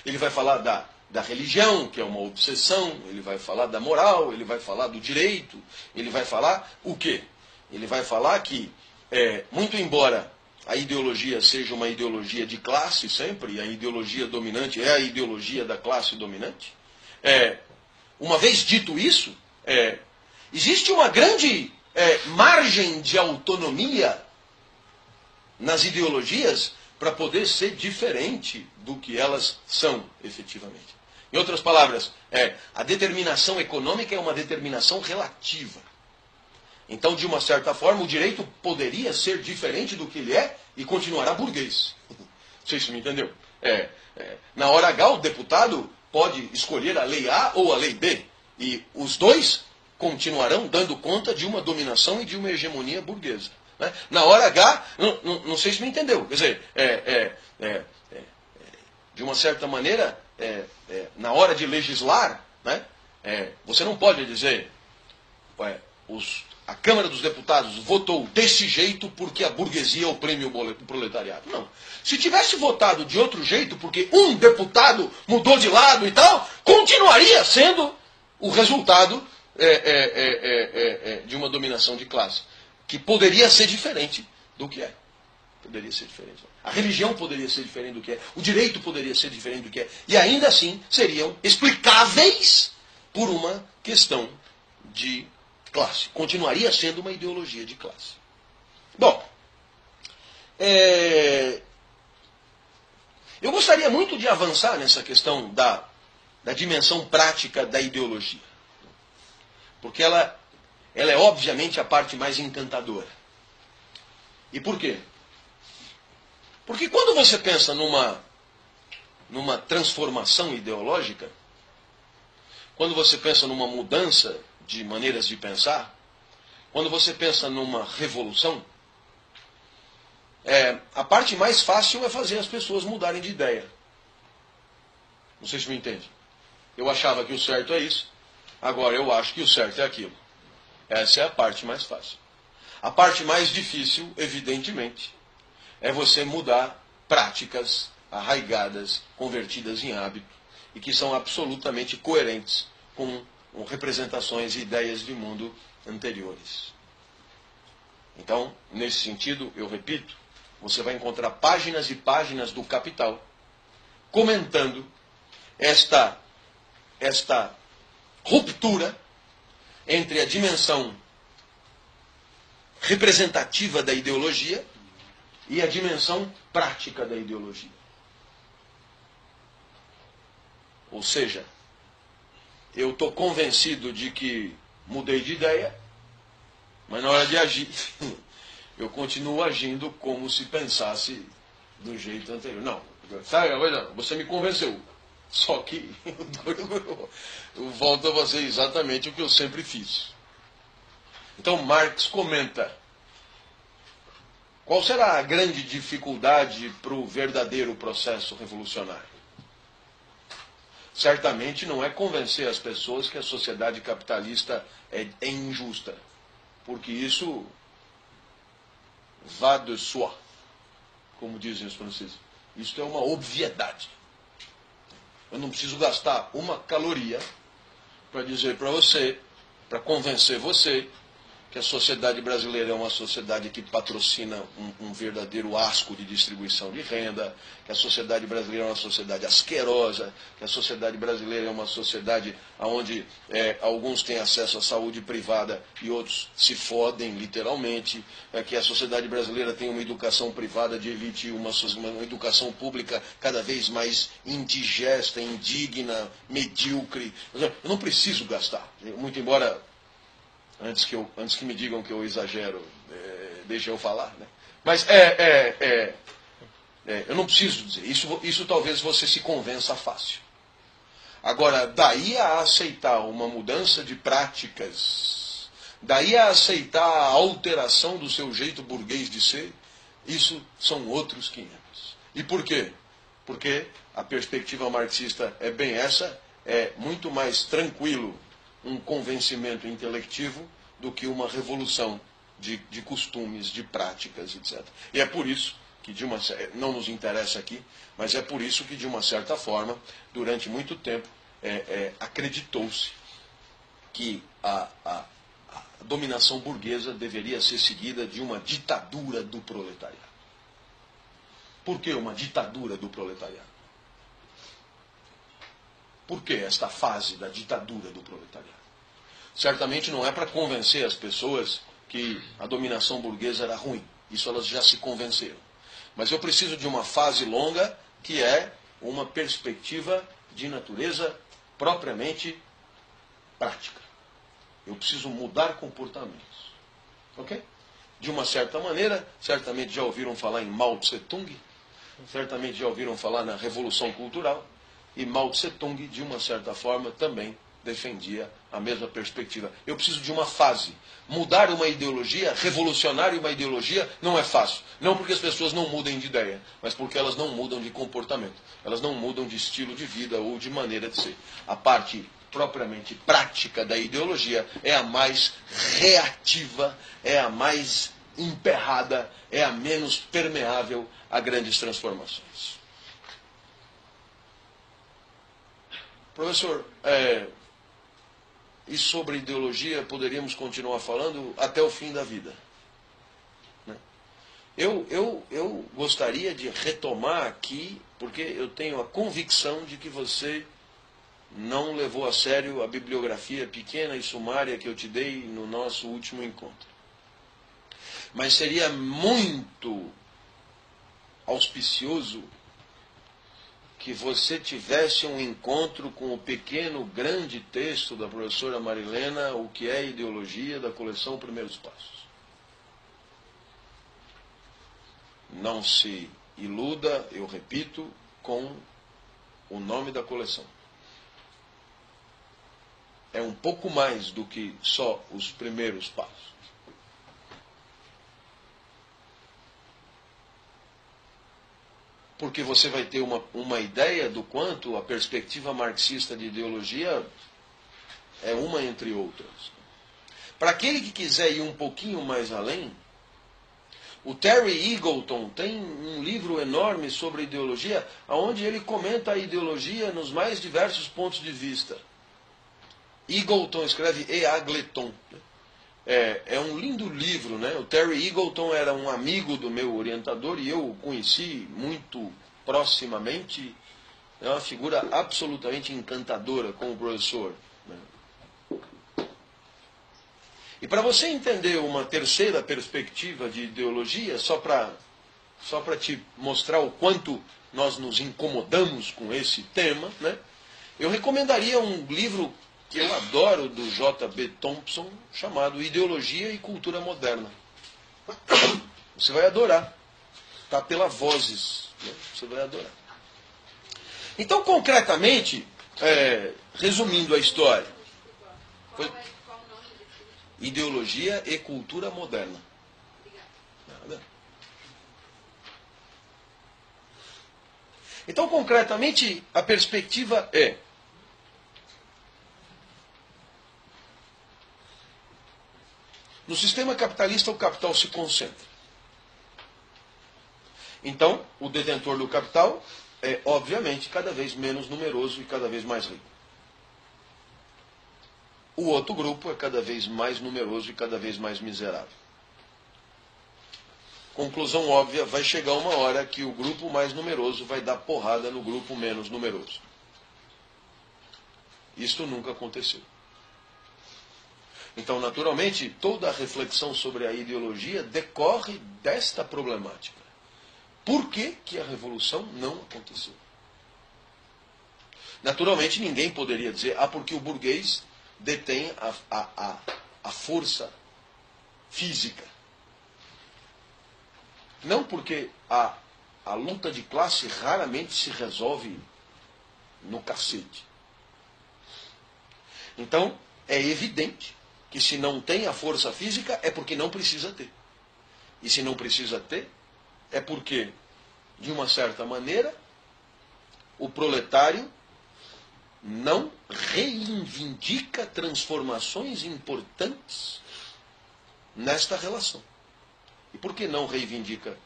Ele vai falar da religião, que é uma obsessão, ele vai falar da moral, ele vai falar do direito, ele vai falar o quê? Ele vai falar que, muito embora a ideologia seja uma ideologia de classe sempre, e a ideologia dominante é a ideologia da classe dominante. Uma vez dito isso, existe uma grande margem de autonomia nas ideologias para poder ser diferente do que elas são efetivamente. Em outras palavras, a determinação econômica é uma determinação relativa. Então, de uma certa forma, o direito poderia ser diferente do que ele é e continuará burguês. Não sei se me entendeu. Na hora H, o deputado pode escolher a lei A ou a lei B. E os dois continuarão dando conta de uma dominação e de uma hegemonia burguesa. Né? Na hora H, não sei se me entendeu. Quer dizer, de uma certa maneira, na hora de legislar, né, você não pode dizer a Câmara dos Deputados votou desse jeito porque a burguesia oprime o proletariado. Não. Se tivesse votado de outro jeito porque um deputado mudou de lado e tal, continuaria sendo o resultado de uma dominação de classe, que poderia ser diferente do que é. Poderia ser diferente. A religião poderia ser diferente do que é. O direito poderia ser diferente do que é. E ainda assim seriam explicáveis por uma questão de classe. Continuaria sendo uma ideologia de classe. Bom, eu gostaria muito de avançar nessa questão da dimensão prática da ideologia. Porque ela é obviamente a parte mais encantadora. E por quê? Porque quando você pensa numa transformação ideológica, quando você pensa numa mudança de maneiras de pensar, quando você pensa numa revolução, a parte mais fácil é fazer as pessoas mudarem de ideia. Não sei se me entende. Eu achava que o certo é isso, agora eu acho que o certo é aquilo. Essa é a parte mais fácil. A parte mais difícil, evidentemente, é você mudar práticas arraigadas, convertidas em hábito, e que são absolutamente coerentes com representações e ideias de mundo anteriores. Então, nesse sentido, eu repito, você vai encontrar páginas e páginas do Capital comentando esta ruptura entre a dimensão representativa da ideologia e a dimensão prática da ideologia. Ou seja, eu estou convencido de que mudei de ideia, mas na hora de agir, eu continuo agindo como se pensasse do jeito anterior. Não, sabe, você me convenceu. Só que eu volto a fazer exatamente o que eu sempre fiz. Então Marx comenta: qual será a grande dificuldade para o verdadeiro processo revolucionário? Certamente não é convencer as pessoas que a sociedade capitalista é injusta, porque isso va de soi, como dizem os franceses. Isso é uma obviedade. Eu não preciso gastar uma caloria para dizer para você, para convencer você, que a sociedade brasileira é uma sociedade que patrocina um verdadeiro asco de distribuição de renda, que a sociedade brasileira é uma sociedade asquerosa, que a sociedade brasileira é uma sociedade onde alguns têm acesso à saúde privada e outros se fodem literalmente, que a sociedade brasileira tem uma educação privada de elite e uma educação pública cada vez mais indigesta, indigna, medíocre. Eu não preciso gastar, muito embora... Antes que me digam que eu exagero, deixa eu falar. Né? Mas eu não preciso dizer. Isso talvez você se convença fácil. Agora, daí a aceitar uma mudança de práticas, daí a aceitar a alteração do seu jeito burguês de ser, isso são outros 500. E por quê? Porque a perspectiva marxista é bem essa, é muito mais tranquilo um convencimento intelectivo do que uma revolução de costumes, de práticas, etc. E é por isso que, não nos interessa aqui, mas é por isso que, de uma certa forma, durante muito tempo, acreditou-se que a dominação burguesa deveria ser seguida de uma ditadura do proletariado. Por que uma ditadura do proletariado? Por que esta fase da ditadura do proletariado? Certamente não é para convencer as pessoas que a dominação burguesa era ruim. Isso elas já se convenceram. Mas eu preciso de uma fase longa que é uma perspectiva de natureza propriamente prática. Eu preciso mudar comportamentos. Ok? De uma certa maneira, certamente já ouviram falar em Mao Tse-tung, certamente já ouviram falar na Revolução Cultural, e Mao Tse-tung, de uma certa forma, também defendia a mesma perspectiva. Eu preciso de uma fase. Mudar uma ideologia, revolucionar uma ideologia, não é fácil. Não porque as pessoas não mudem de ideia, mas porque elas não mudam de comportamento. Elas não mudam de estilo de vida ou de maneira de ser. A parte propriamente prática da ideologia é a mais reativa, é a mais emperrada, é a menos permeável a grandes transformações. Professor, e sobre ideologia poderíamos continuar falando até o fim da vida. Né? Eu gostaria de retomar aqui, porque eu tenho a convicção de que você não levou a sério a bibliografia pequena e sumária que eu te dei no nosso último encontro. Mas seria muito auspicioso que você tivesse um encontro com o pequeno, grande texto da professora Marilena, O que é Ideologia, da coleção Primeiros Passos. Não se iluda, eu repito, com o nome da coleção. É um pouco mais do que só os primeiros passos. Porque você vai ter uma ideia do quanto a perspectiva marxista de ideologia é uma entre outras. Para aquele que quiser ir um pouquinho mais além, o Terry Eagleton tem um livro enorme sobre ideologia, onde ele comenta a ideologia nos mais diversos pontos de vista. Eagleton escreve Eagleton. É um lindo livro, né? O Terry Eagleton era um amigo do meu orientador e eu o conheci muito proximamente. É uma figura absolutamente encantadora como professor. Né? E para você entender uma terceira perspectiva de ideologia, só para te mostrar o quanto nós nos incomodamos com esse tema, né? Eu recomendaria um livro que eu adoro, do J.B. Thompson, chamado Ideologia e Cultura Moderna. Você vai adorar. Está pela Vozes. Né? Você vai adorar. Então, concretamente, resumindo a história, foi Ideologia e Cultura Moderna. Nada. Então, concretamente, a perspectiva é: no sistema capitalista, o capital se concentra. Então, o detentor do capital é, obviamente, cada vez menos numeroso e cada vez mais rico. O outro grupo é cada vez mais numeroso e cada vez mais miserável. Conclusão óbvia, vai chegar uma hora que o grupo mais numeroso vai dar porrada no grupo menos numeroso. Isto nunca aconteceu. Então, naturalmente, toda a reflexão sobre a ideologia decorre desta problemática. Por que que a revolução não aconteceu? Naturalmente, ninguém poderia dizer, porque o burguês detém a força física. Não, porque a luta de classe raramente se resolve no cacete. Então, é evidente que se não tem a força física é porque não precisa ter. E se não precisa ter, é porque, de uma certa maneira, o proletário não reivindica transformações importantes nesta relação. E por que não reivindica?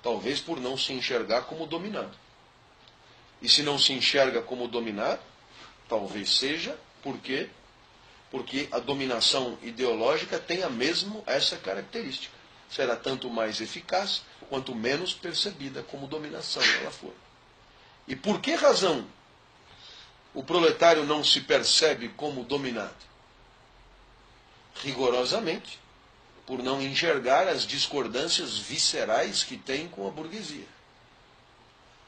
Talvez por não se enxergar como dominado. E se não se enxerga como dominado, talvez seja porque a dominação ideológica tenha mesmo essa característica. será tanto mais eficaz quanto menos percebida como dominação ela for. E por que razão o proletário não se percebe como dominado? Rigorosamente, por não enxergar as discordâncias viscerais que tem com a burguesia.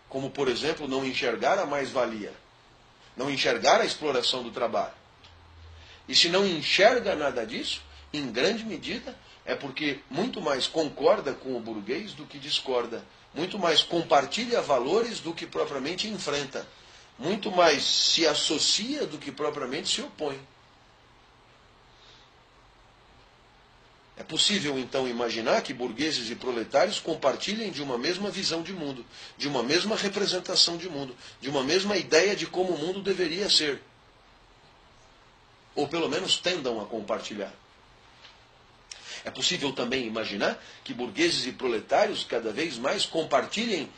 Como, por exemplo, não enxergar a mais-valia, não enxergar a exploração do trabalho. E se não enxerga nada disso, em grande medida, é porque muito mais concorda com o burguês do que discorda, muito mais compartilha valores do que propriamente enfrenta, muito mais se associa do que propriamente se opõe. É possível, então, imaginar que burgueses e proletários compartilhem de uma mesma visão de mundo, de uma mesma representação de mundo, de uma mesma ideia de como o mundo deveria ser. Ou pelo menos tendam a compartilhar. É possível também imaginar que burgueses e proletários cada vez mais compartilhem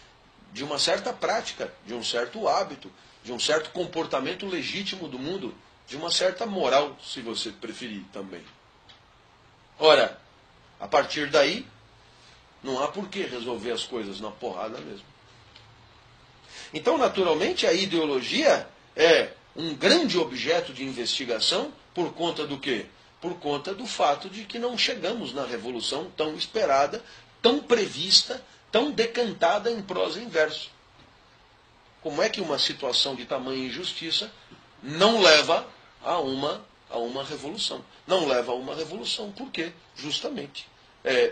de uma certa prática, de um certo hábito, de um certo comportamento legítimo do mundo, de uma certa moral, se você preferir também. Ora, a partir daí, não há por que resolver as coisas na porrada mesmo. Então, naturalmente, a ideologia é um grande objeto de investigação por conta do quê? Por conta do fato de que não chegamos na revolução tão esperada, tão prevista, tão decantada em prosa e em verso. Como é que uma situação de tamanha injustiça não leva a uma revolução? Não leva a uma revolução, por quê? Justamente,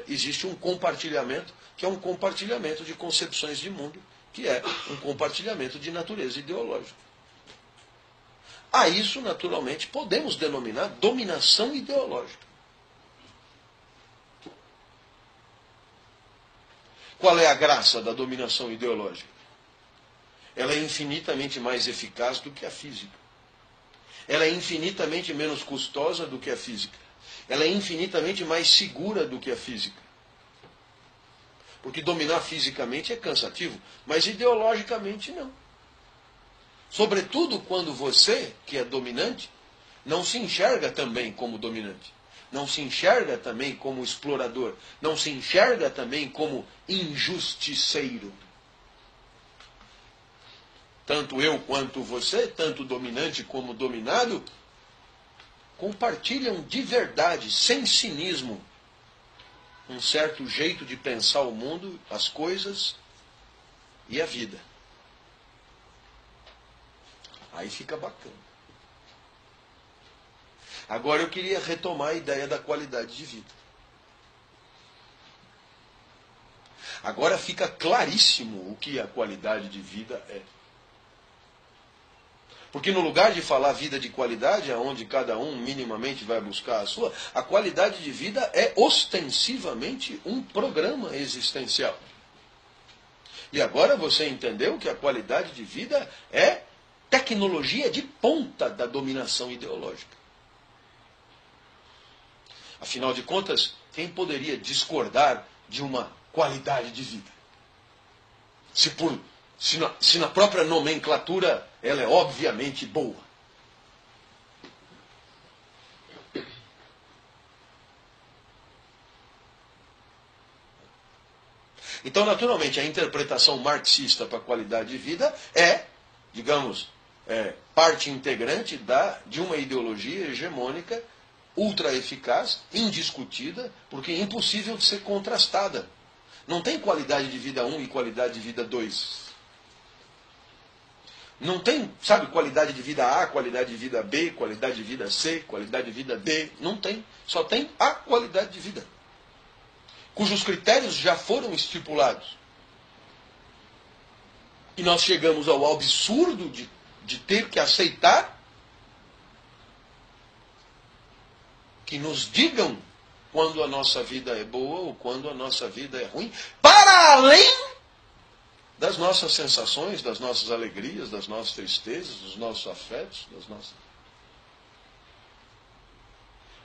existe um compartilhamento, que é um compartilhamento de concepções de mundo, que é um compartilhamento de natureza ideológica. A isso, naturalmente, podemos denominar dominação ideológica. Qual é a graça da dominação ideológica? Ela é infinitamente mais eficaz do que a física. Ela é infinitamente menos custosa do que a física. Ela é infinitamente mais segura do que a física. Porque dominar fisicamente é cansativo, mas ideologicamente não. Sobretudo quando você, que é dominante, não se enxerga também como dominante. Não se enxerga também como explorador. Não se enxerga também como injusticeiro. Tanto eu quanto você, tanto dominante como dominado, compartilham de verdade, sem cinismo, um certo jeito de pensar o mundo, as coisas e a vida. Aí fica bacana. Agora eu queria retomar a ideia da qualidade de vida. Agora fica claríssimo o que a qualidade de vida é. Porque no lugar de falar vida de qualidade, onde cada um minimamente vai buscar a sua, a qualidade de vida é ostensivamente um programa existencial. E agora você entendeu que a qualidade de vida é tecnologia de ponta da dominação ideológica. Afinal de contas, quem poderia discordar de uma qualidade de vida? Se na própria nomenclatura ela é obviamente boa. Então, naturalmente, a interpretação marxista para a qualidade de vida é, digamos, parte integrante de uma ideologia hegemônica, ultra eficaz, indiscutida, porque é impossível de ser contrastada. Não tem qualidade de vida 1 e qualidade de vida 2. Não tem, sabe, qualidade de vida A, qualidade de vida B, qualidade de vida C, qualidade de vida D. Não tem. Só tem a qualidade de vida, cujos critérios já foram estipulados. E nós chegamos ao absurdo de ter que aceitar que nos digam quando a nossa vida é boa ou quando a nossa vida é ruim, para além das nossas sensações, das nossas alegrias, das nossas tristezas, dos nossos afetos,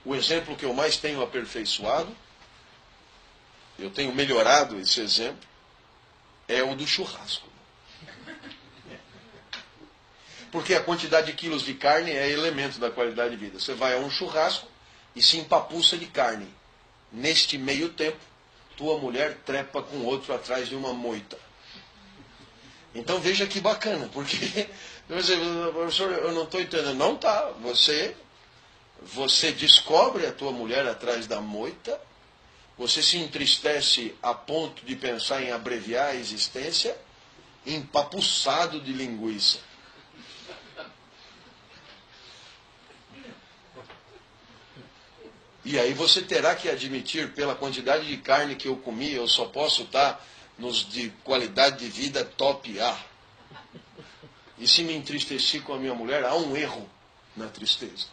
O exemplo que eu mais tenho aperfeiçoado, eu tenho melhorado esse exemplo, é o do churrasco. Porque a quantidade de quilos de carne é elemento da qualidade de vida. Você vai a um churrasco e se empapuça de carne. Neste meio tempo, tua mulher trepa com outro atrás de uma moita. Então veja que bacana, porque professor, eu não estou entendendo. Não tá, você descobre a tua mulher atrás da moita, você se entristece a ponto de pensar em abreviar a existência, empapuçado de linguiça. E aí você terá que admitir, pela quantidade de carne que eu comi, eu só posso estar nos de qualidade de vida top A. E se me entristeci com a minha mulher, há um erro na tristeza.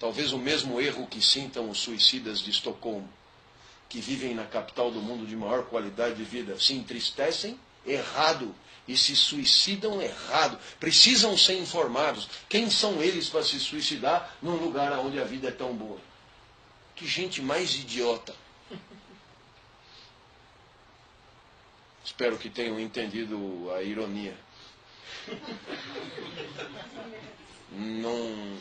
Talvez o mesmo erro que sintam os suicidas de Estocolmo, que vivem na capital do mundo de maior qualidade de vida, se entristecem errado e se suicidam errado. Precisam ser informados. Quem são eles para se suicidar num lugar onde a vida é tão boa? Que gente mais idiota. Espero que tenham entendido a ironia. Não...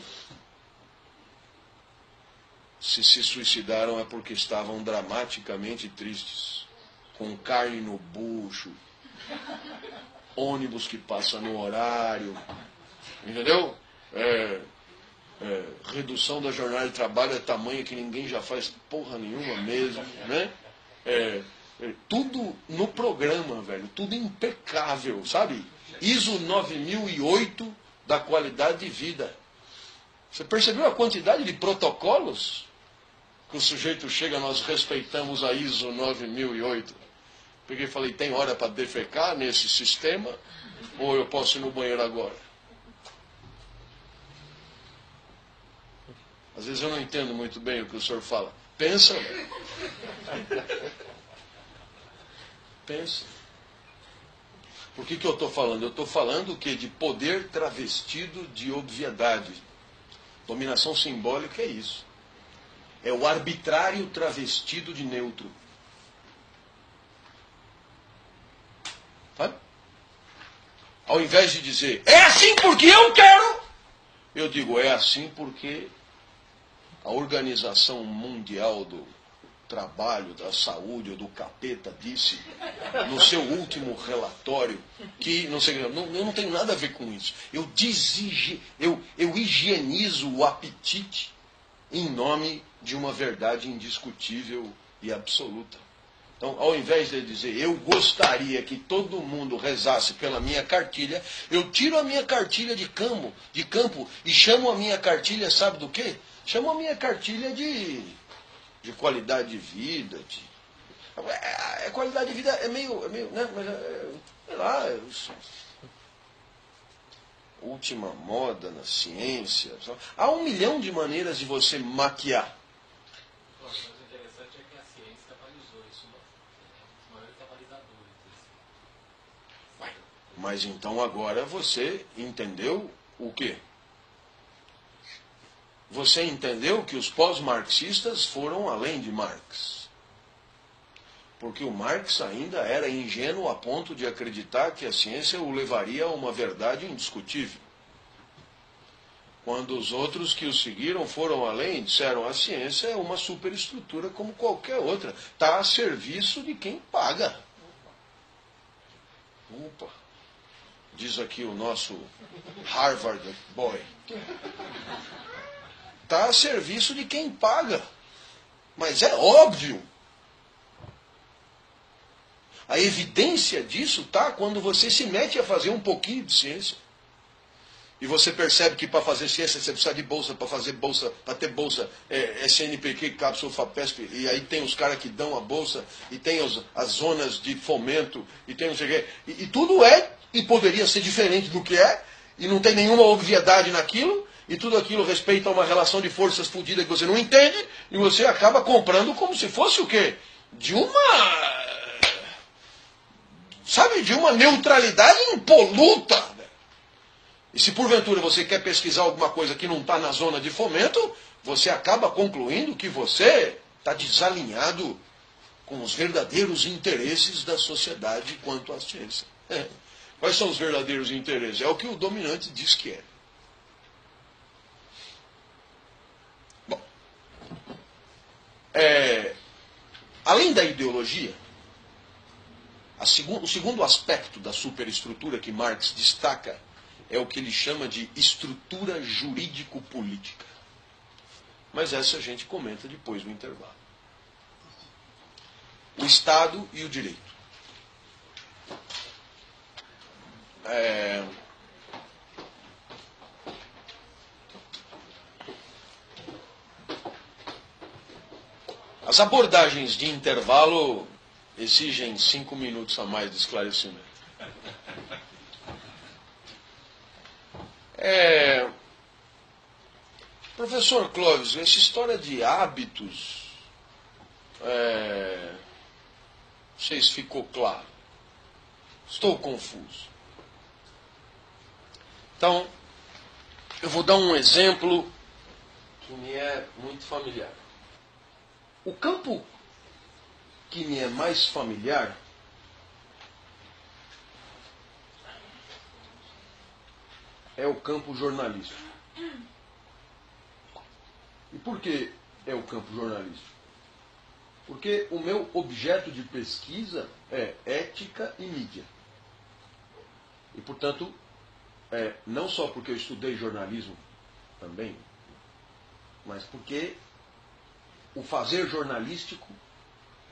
Se suicidaram é porque estavam dramaticamente tristes, com carne no bucho, ônibus que passa no horário, entendeu? Redução da jornada de trabalho é tamanha que ninguém já faz porra nenhuma mesmo, né? Tudo no programa, velho, tudo impecável, sabe? ISO 9008 da qualidade de vida. Você percebeu a quantidade de protocolos que o sujeito chega, nós respeitamos a ISO 9008. Peguei e falei, tem hora para defecar nesse sistema? Ou eu posso ir no banheiro agora? Às vezes eu não entendo muito bem o que o senhor fala. Pensa, velho. Pensa. Por que eu estou falando? Eu estou falando que de poder travestido de obviedade. Dominação simbólica é isso. É o arbitrário travestido de neutro. Sabe? Ao invés de dizer, é assim porque eu quero, eu digo, é assim porque a Organização Mundial do Trabalho, da Saúde ou do Capeta disse no seu último relatório que, não sei, eu não tenho nada a ver com isso. Eu higienizo o apetite em nome de uma verdade indiscutível e absoluta. Então, ao invés de dizer, eu gostaria que todo mundo rezasse pela minha cartilha, eu tiro a minha cartilha de campo e chamo a minha cartilha, sabe do quê? Chamo a minha cartilha de qualidade de vida. Qualidade de vida é meio né? Mas, sei lá, última moda na ciência. Há 1 milhão de maneiras de você maquiar. Mas o interessante é que a ciência balizou isso, os maiores balizadores. Mas então agora você entendeu o quê? Você entendeu que os pós-marxistas foram além de Marx. Porque o Marx ainda era ingênuo a ponto de acreditar que a ciência o levaria a uma verdade indiscutível. Quando os outros que o seguiram foram além, disseram a ciência é uma superestrutura como qualquer outra. Está a serviço de quem paga. Opa! Diz aqui o nosso Harvard boy. Está a serviço de quem paga. Mas é óbvio. A evidência disso está quando você se mete a fazer um pouquinho de ciência. E você percebe que para fazer ciência você precisa de bolsa, para fazer bolsa, para ter bolsa, SNPq, CAPES, FAPESP, e aí tem os caras que dão a bolsa, e tem as zonas de fomento, e tem não sei o quê. E tudo é, e poderia ser diferente do que é, e não tem nenhuma obviedade naquilo, e tudo aquilo respeita a uma relação de forças fodida que você não entende, e você acaba comprando como se fosse o quê? De uma neutralidade impoluta. E se porventura você quer pesquisar alguma coisa que não está na zona de fomento, você acaba concluindo que você está desalinhado com os verdadeiros interesses da sociedade quanto à ciência. Quais são os verdadeiros interesses? É o que o dominante diz que é. Bom, além da ideologia, o segundo aspecto da superestrutura que Marx destaca é o que ele chama de estrutura jurídico-política. Mas essa a gente comenta depois no intervalo. O Estado e o direito. As abordagens de intervalo exigem 5 minutos a mais de esclarecimento. Professor Clóvis, essa história de hábitos, não sei se ficou claro. Estou confuso. Então, eu vou dar um exemplo que me é muito familiar. O campo que me é mais familiar é o campo jornalístico. E por que é o campo jornalístico? Porque o meu objeto de pesquisa é ética e mídia. E, portanto, não só porque eu estudei jornalismo também, mas porque o fazer jornalístico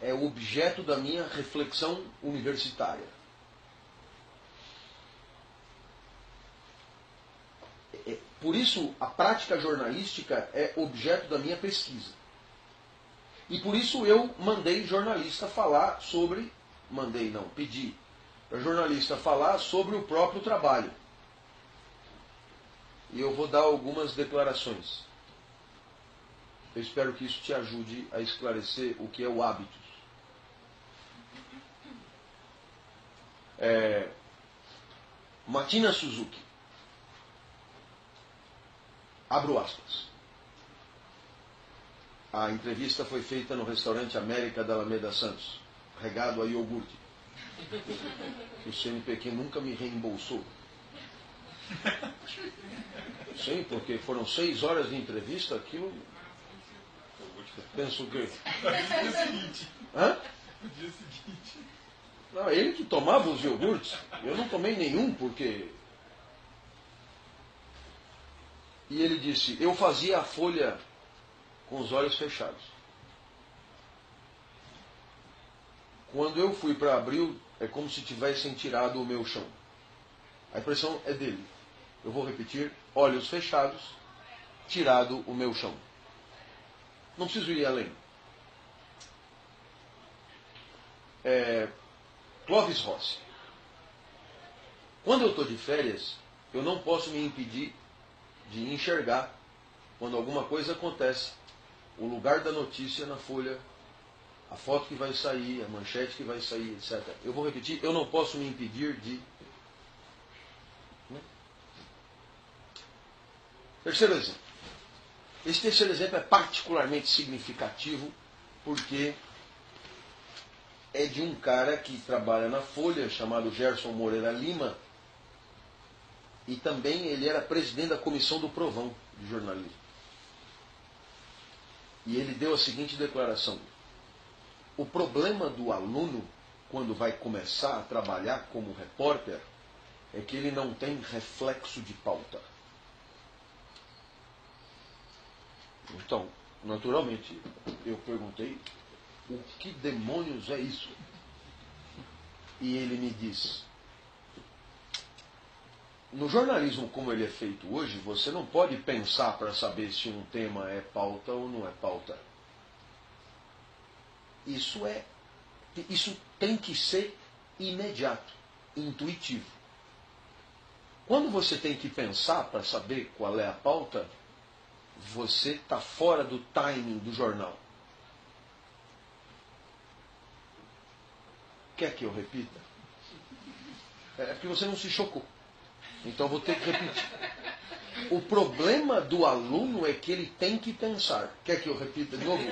é o objeto da minha reflexão universitária. Por isso, a prática jornalística é objeto da minha pesquisa. E por isso eu mandei jornalista falar sobre... pedi para jornalista falar sobre o próprio trabalho. E eu vou dar algumas declarações. Eu espero que isso te ajude a esclarecer o que é o hábitos. Matina Suzuki. Abro aspas. A entrevista foi feita no restaurante América da Alameda Santos, regado a iogurte. O CNPq nunca me reembolsou. Sim, porque foram 6 horas de entrevista, aquilo... Penso que... No dia seguinte. Hã? No dia seguinte. Não, ele que tomava os iogurtes. Eu não tomei nenhum, porque... E ele disse, eu fazia a folha com os olhos fechados. Quando eu fui para abril, é como se tivessem tirado o meu chão. A impressão é dele. Eu vou repetir, olhos fechados, tirado o meu chão. Não preciso ir além. Clóvis Rossi. Quando eu estou de férias, eu não posso me impedir de enxergar quando alguma coisa acontece, o lugar da notícia na folha, a foto que vai sair, a manchete que vai sair, etc. Eu vou repetir, eu não posso me impedir de... Terceiro exemplo. Esse terceiro exemplo é particularmente significativo porque é de um cara que trabalha na Folha, chamado Gerson Moreira Lima, e também ele era presidente da comissão do Provão de jornalismo. E ele deu a seguinte declaração: o problema do aluno, quando vai começar a trabalhar como repórter, é que ele não tem reflexo de pauta. Então, naturalmente, eu perguntei, o que demônios é isso? E ele me disse, no jornalismo como ele é feito hoje, você não pode pensar para saber se um tema é pauta ou não é pauta. Isso tem que ser imediato, intuitivo. Quando você tem que pensar para saber qual é a pauta, você está fora do timing do jornal. Quer que eu repita? É porque você não se chocou. Então vou ter que repetir. O problema do aluno é que ele tem que pensar. Quer que eu repita de novo?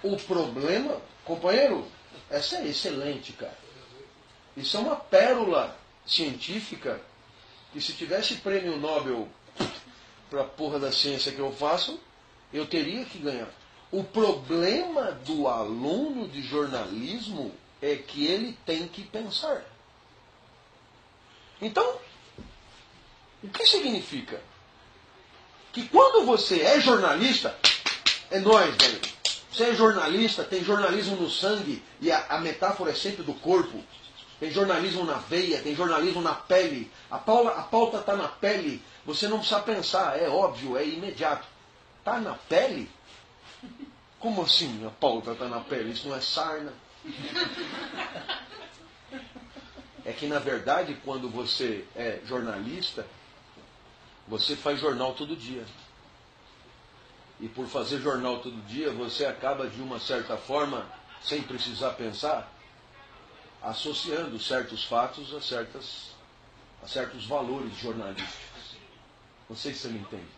O problema, companheiro, essa é excelente, cara. Isso é uma pérola científica que se tivesse prêmio Nobel para a porra da ciência que eu faço, eu teria que ganhar. O problema do aluno de jornalismo é que ele tem que pensar. Então, o que significa? Que quando você é jornalista, é nóis, velho. Você é jornalista, tem jornalismo no sangue, e a metáfora é sempre do corpo. Tem jornalismo na veia, tem jornalismo na pele. A pauta está na pele. Você não precisa pensar, é óbvio, é imediato. Está na pele? Como assim a pauta está na pele? Isso não é sarna. É que, na verdade, quando você é jornalista, você faz jornal todo dia. E por fazer jornal todo dia, você acaba, de uma certa forma, sem precisar pensar, associando certos fatos a certos valores jornalísticos. Não sei se você me entende.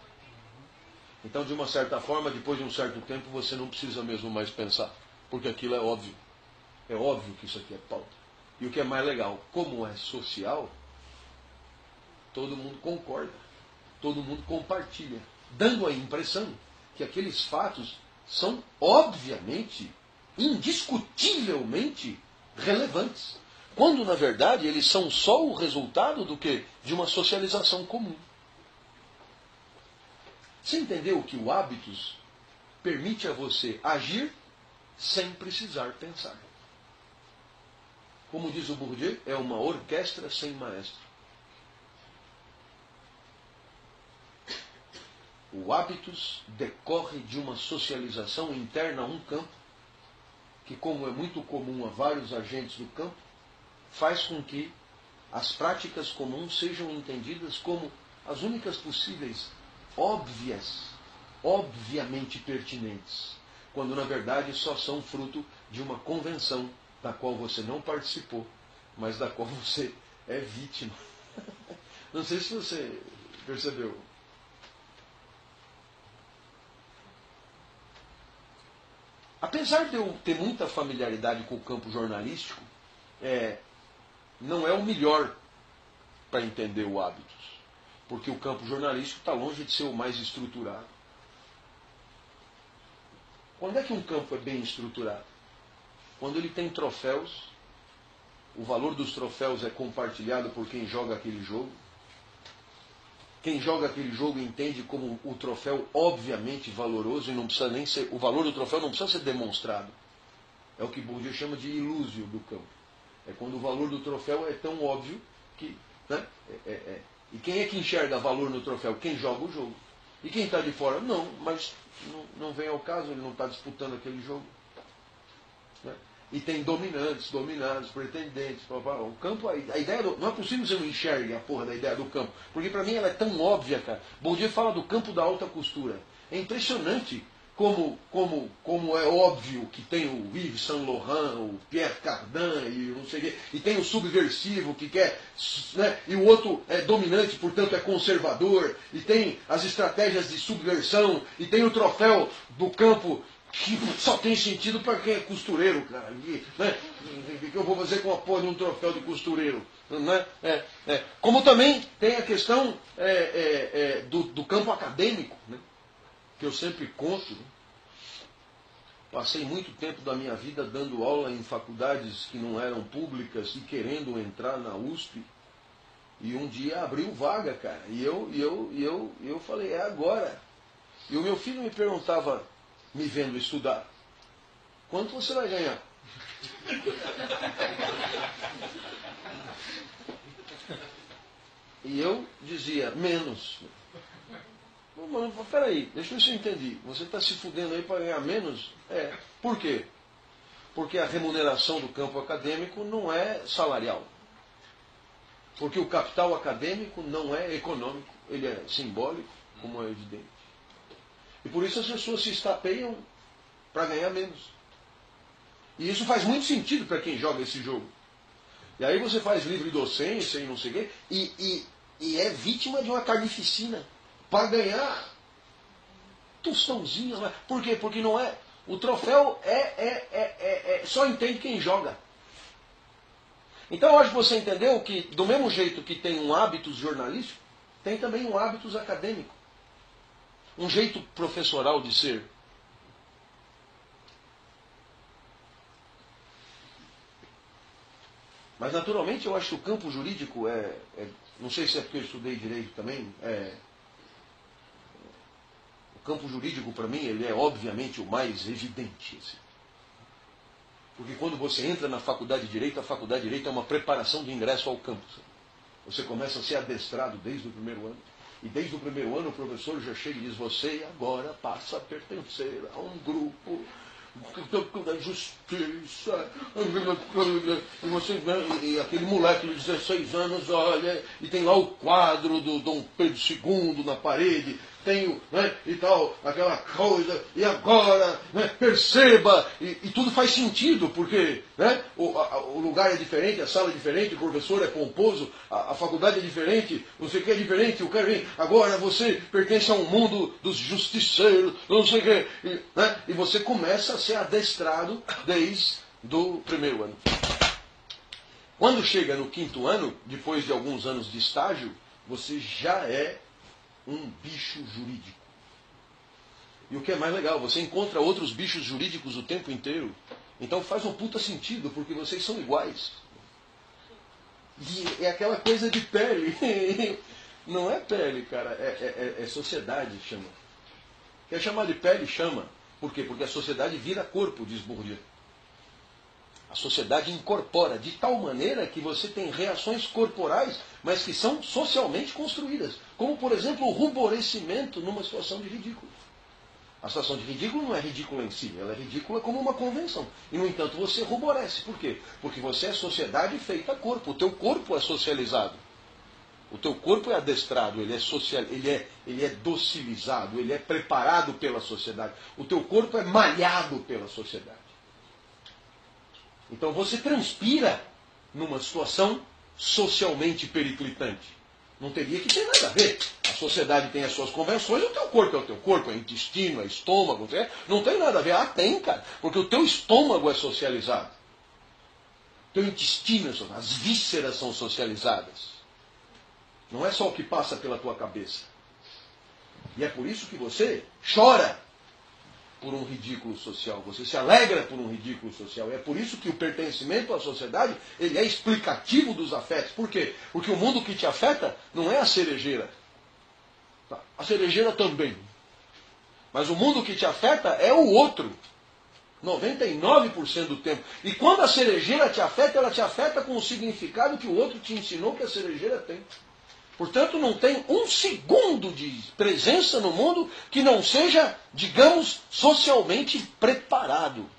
Então, de uma certa forma, depois de um certo tempo, você não precisa mesmo mais pensar. Porque aquilo é óbvio. É óbvio que isso aqui é pauta. E o que é mais legal, como é social, todo mundo concorda. Todo mundo compartilha. Dando a impressão que aqueles fatos são, obviamente, indiscutivelmente relevantes. Quando, na verdade, eles são só o resultado do quê? De uma socialização comum. Você entendeu que o hábitos permite a você agir sem precisar pensar? Como diz o Bourdieu, é uma orquestra sem maestro. O hábitos decorre de uma socialização interna a um campo, que, como é muito comum a vários agentes do campo, faz com que as práticas comuns sejam entendidas como as únicas possíveis, óbvias, obviamente pertinentes, quando na verdade só são fruto de uma convenção da qual você não participou, mas da qual você é vítima. Não sei se você percebeu. Apesar de eu ter muita familiaridade com o campo jornalístico, não é o melhor para entender o hábitos. Porque o campo jornalístico está longe de ser o mais estruturado. Quando é que um campo é bem estruturado? Quando ele tem troféus, o valor dos troféus é compartilhado por quem joga aquele jogo. Quem joga aquele jogo entende como o troféu obviamente valoroso e não precisa nem ser, o valor do troféu não precisa ser demonstrado. É o que Bourdieu chama de ilúsio do campo. É quando o valor do troféu é tão óbvio que... Né? E quem é que enxerga valor no troféu? Quem joga o jogo. E quem está de fora? Não, mas não vem ao caso, ele não está disputando aquele jogo. Né? E tem dominantes, dominados, pretendentes. O campo, a ideia não é possível que você não enxergue a porra da ideia do campo. Porque para mim ela é tão óbvia, cara. Bourdieu fala do campo da alta costura. É impressionante como é óbvio que tem o Yves Saint Laurent, o Pierre Cardin e não sei o quê, e tem o subversivo que quer, né, e o outro é dominante, portanto é conservador, e tem as estratégias de subversão, e tem o troféu do campo que só tem sentido para quem é costureiro, cara. E, né, o que eu vou fazer com a porra de um troféu de costureiro? Né? Como também tem a questão do campo acadêmico, né? Que eu sempre conto. Né? Passei muito tempo da minha vida dando aula em faculdades que não eram públicas e querendo entrar na USP. E um dia abriu vaga, cara. E eu falei, é agora. E o meu filho me perguntava, me vendo estudar, quanto você vai ganhar? E eu dizia, menos. Mano, peraí, deixa eu ver se eu entendi. Você está se fudendo aí para ganhar menos? Por quê? Porque a remuneração do campo acadêmico não é salarial. Porque o capital acadêmico não é econômico, ele é simbólico, como é evidente. E por isso as pessoas se estapeiam para ganhar menos. E isso faz muito sentido para quem joga esse jogo. E aí você faz livre docência e não sei o quê, e é vítima de uma carnificina para ganhar tostãozinho. Por quê? Porque não é. O troféu só entende quem joga. Então eu acho que você entendeu que, do mesmo jeito que tem um hábitos jornalístico, tem também um hábitos acadêmico. Um jeito professoral de ser. Mas naturalmente eu acho que o campo jurídico não sei se é porque eu estudei direito também, o campo jurídico para mim ele é obviamente o mais evidente. Assim. Porque quando você entra na faculdade de Direito, a faculdade de Direito é uma preparação de ingresso ao campo. Você começa a ser adestrado desde o primeiro ano. E desde o primeiro ano o professor já chega e diz, você agora passa a pertencer a um grupo da justiça. E aquele moleque de 16 anos olha, e tem lá o quadro do Dom Pedro II na parede, tem, né, e tal, aquela coisa, e agora, né, perceba, e tudo faz sentido, porque, né, o lugar é diferente, a sala é diferente, o professor é pomposo, a faculdade é diferente, não sei o que é diferente, o cara vem, agora você pertence a um mundo dos justiceiros, não sei o que, né, e você começa a ser adestrado desde o primeiro ano. Quando chega no quinto ano, depois de alguns anos de estágio, você já é um bicho jurídico. E o que é mais legal, você encontra outros bichos jurídicos o tempo inteiro. Então faz um puta sentido, porque vocês são iguais. E é aquela coisa de pele. Não é pele, cara, é sociedade, chama. Quer chamar de pele, chama. Por quê? Porque a sociedade vira corpo, diz Bourdieu. A sociedade incorpora de tal maneira que você tem reações corporais, mas que são socialmente construídas. Como, por exemplo, o ruborecimento numa situação de ridículo. A situação de ridículo não é ridícula em si, ela é ridícula como uma convenção. E, no entanto, você ruborece. Por quê? Porque você é sociedade feita corpo. O teu corpo é socializado. O teu corpo é adestrado, ele é docilizado, ele é preparado pela sociedade. O teu corpo é malhado pela sociedade. Então você transpira numa situação socialmente periclitante. Não teria que ter nada a ver. A sociedade tem as suas convenções, o teu corpo é o teu corpo, é intestino, é estômago, não tem nada a ver. Ah, tem, cara, porque o teu estômago é socializado. O teu intestino é socializado, as vísceras são socializadas. Não é só o que passa pela tua cabeça. E é por isso que você chora por um ridículo social. Você se alegra por um ridículo social. É por isso que o pertencimento à sociedade ele é explicativo dos afetos. Por quê? Porque o mundo que te afeta não é a cerejeira. A cerejeira também. Mas o mundo que te afeta é o outro. 99% do tempo. E quando a cerejeira te afeta, ela te afeta com o significado que o outro te ensinou que a cerejeira tem. Portanto, não tem um segundo de presença no mundo que não seja, digamos, socialmente preparado.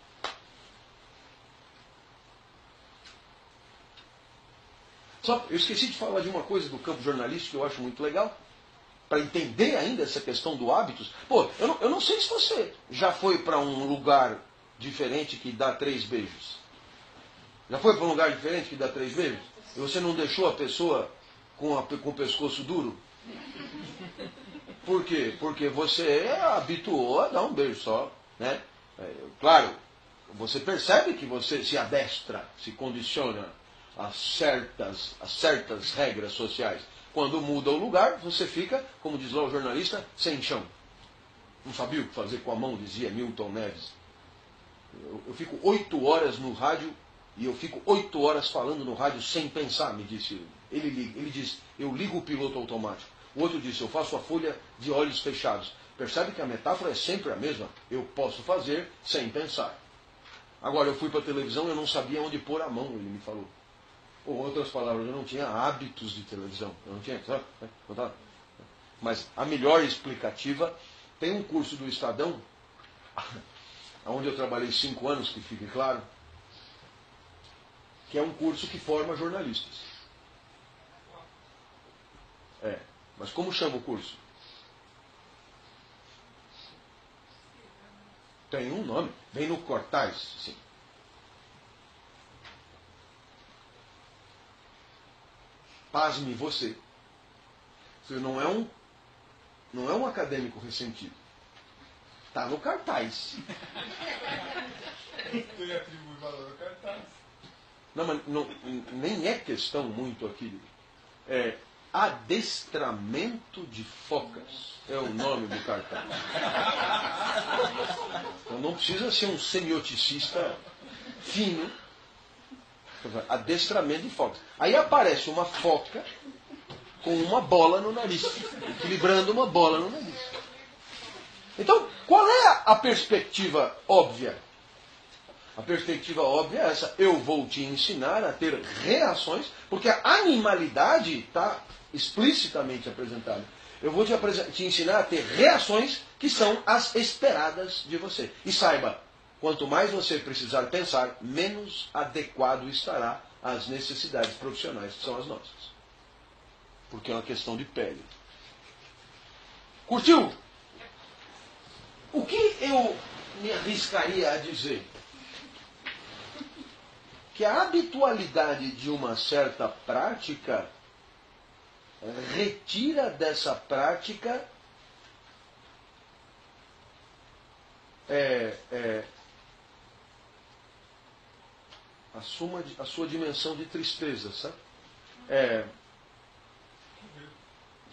Só, eu esqueci de falar de uma coisa do campo jornalístico que eu acho muito legal, para entender ainda essa questão do hábitos. Pô, eu não sei se você já foi para um lugar diferente que dá 3 beijos. Já foi para um lugar diferente que dá 3 beijos? E você não deixou a pessoa com o pescoço duro? Por quê? Porque você habituou a dar um beijo só. Né? Claro, você percebe que você se adestra, se condiciona a certas regras sociais. Quando muda o lugar, você fica, como diz lá o jornalista, sem chão. Não sabia o que fazer com a mão, dizia Milton Neves. Eu fico 8 horas no rádio e eu fico 8 horas falando no rádio sem pensar, me disse ele diz, eu ligo o piloto automático. O outro disse, eu faço a folha de olhos fechados. Percebe que a metáfora é sempre a mesma. Eu posso fazer sem pensar. Agora, eu fui para a televisão e eu não sabia onde pôr a mão, ele me falou. Ou, outras palavras, eu não tinha hábitos de televisão. Eu não tinha, sabe? Mas a melhor explicativa, tem um curso do Estadão, onde eu trabalhei 5 anos, que fique claro, que é um curso que forma jornalistas. Mas como chama o curso? Tem um nome, vem no cartaz, sim. Pasme você. Você não é um acadêmico ressentido. Está no cartaz. Você atribui valor ao cartaz. Não, mas nem é questão muito aqui. Adestramento de focas é o nome do cartaz. Então não precisa ser um semioticista fino Adestramento de focas. Aí aparece uma foca com uma bola no nariz, equilibrando uma bola no nariz. Então, qual é a perspectiva óbvia? A perspectiva óbvia é essa. Eu vou te ensinar a ter reações, porque a animalidade está explicitamente apresentada. Eu vou te ensinar a ter reações que são as esperadas de você. E saiba, quanto mais você precisar pensar, menos adequado estará às necessidades profissionais que são as nossas. Porque é uma questão de pele. Curtiu? O que eu me arriscaria a dizer? Que a habitualidade de uma certa prática retira dessa prática a sua dimensão de tristeza, sabe?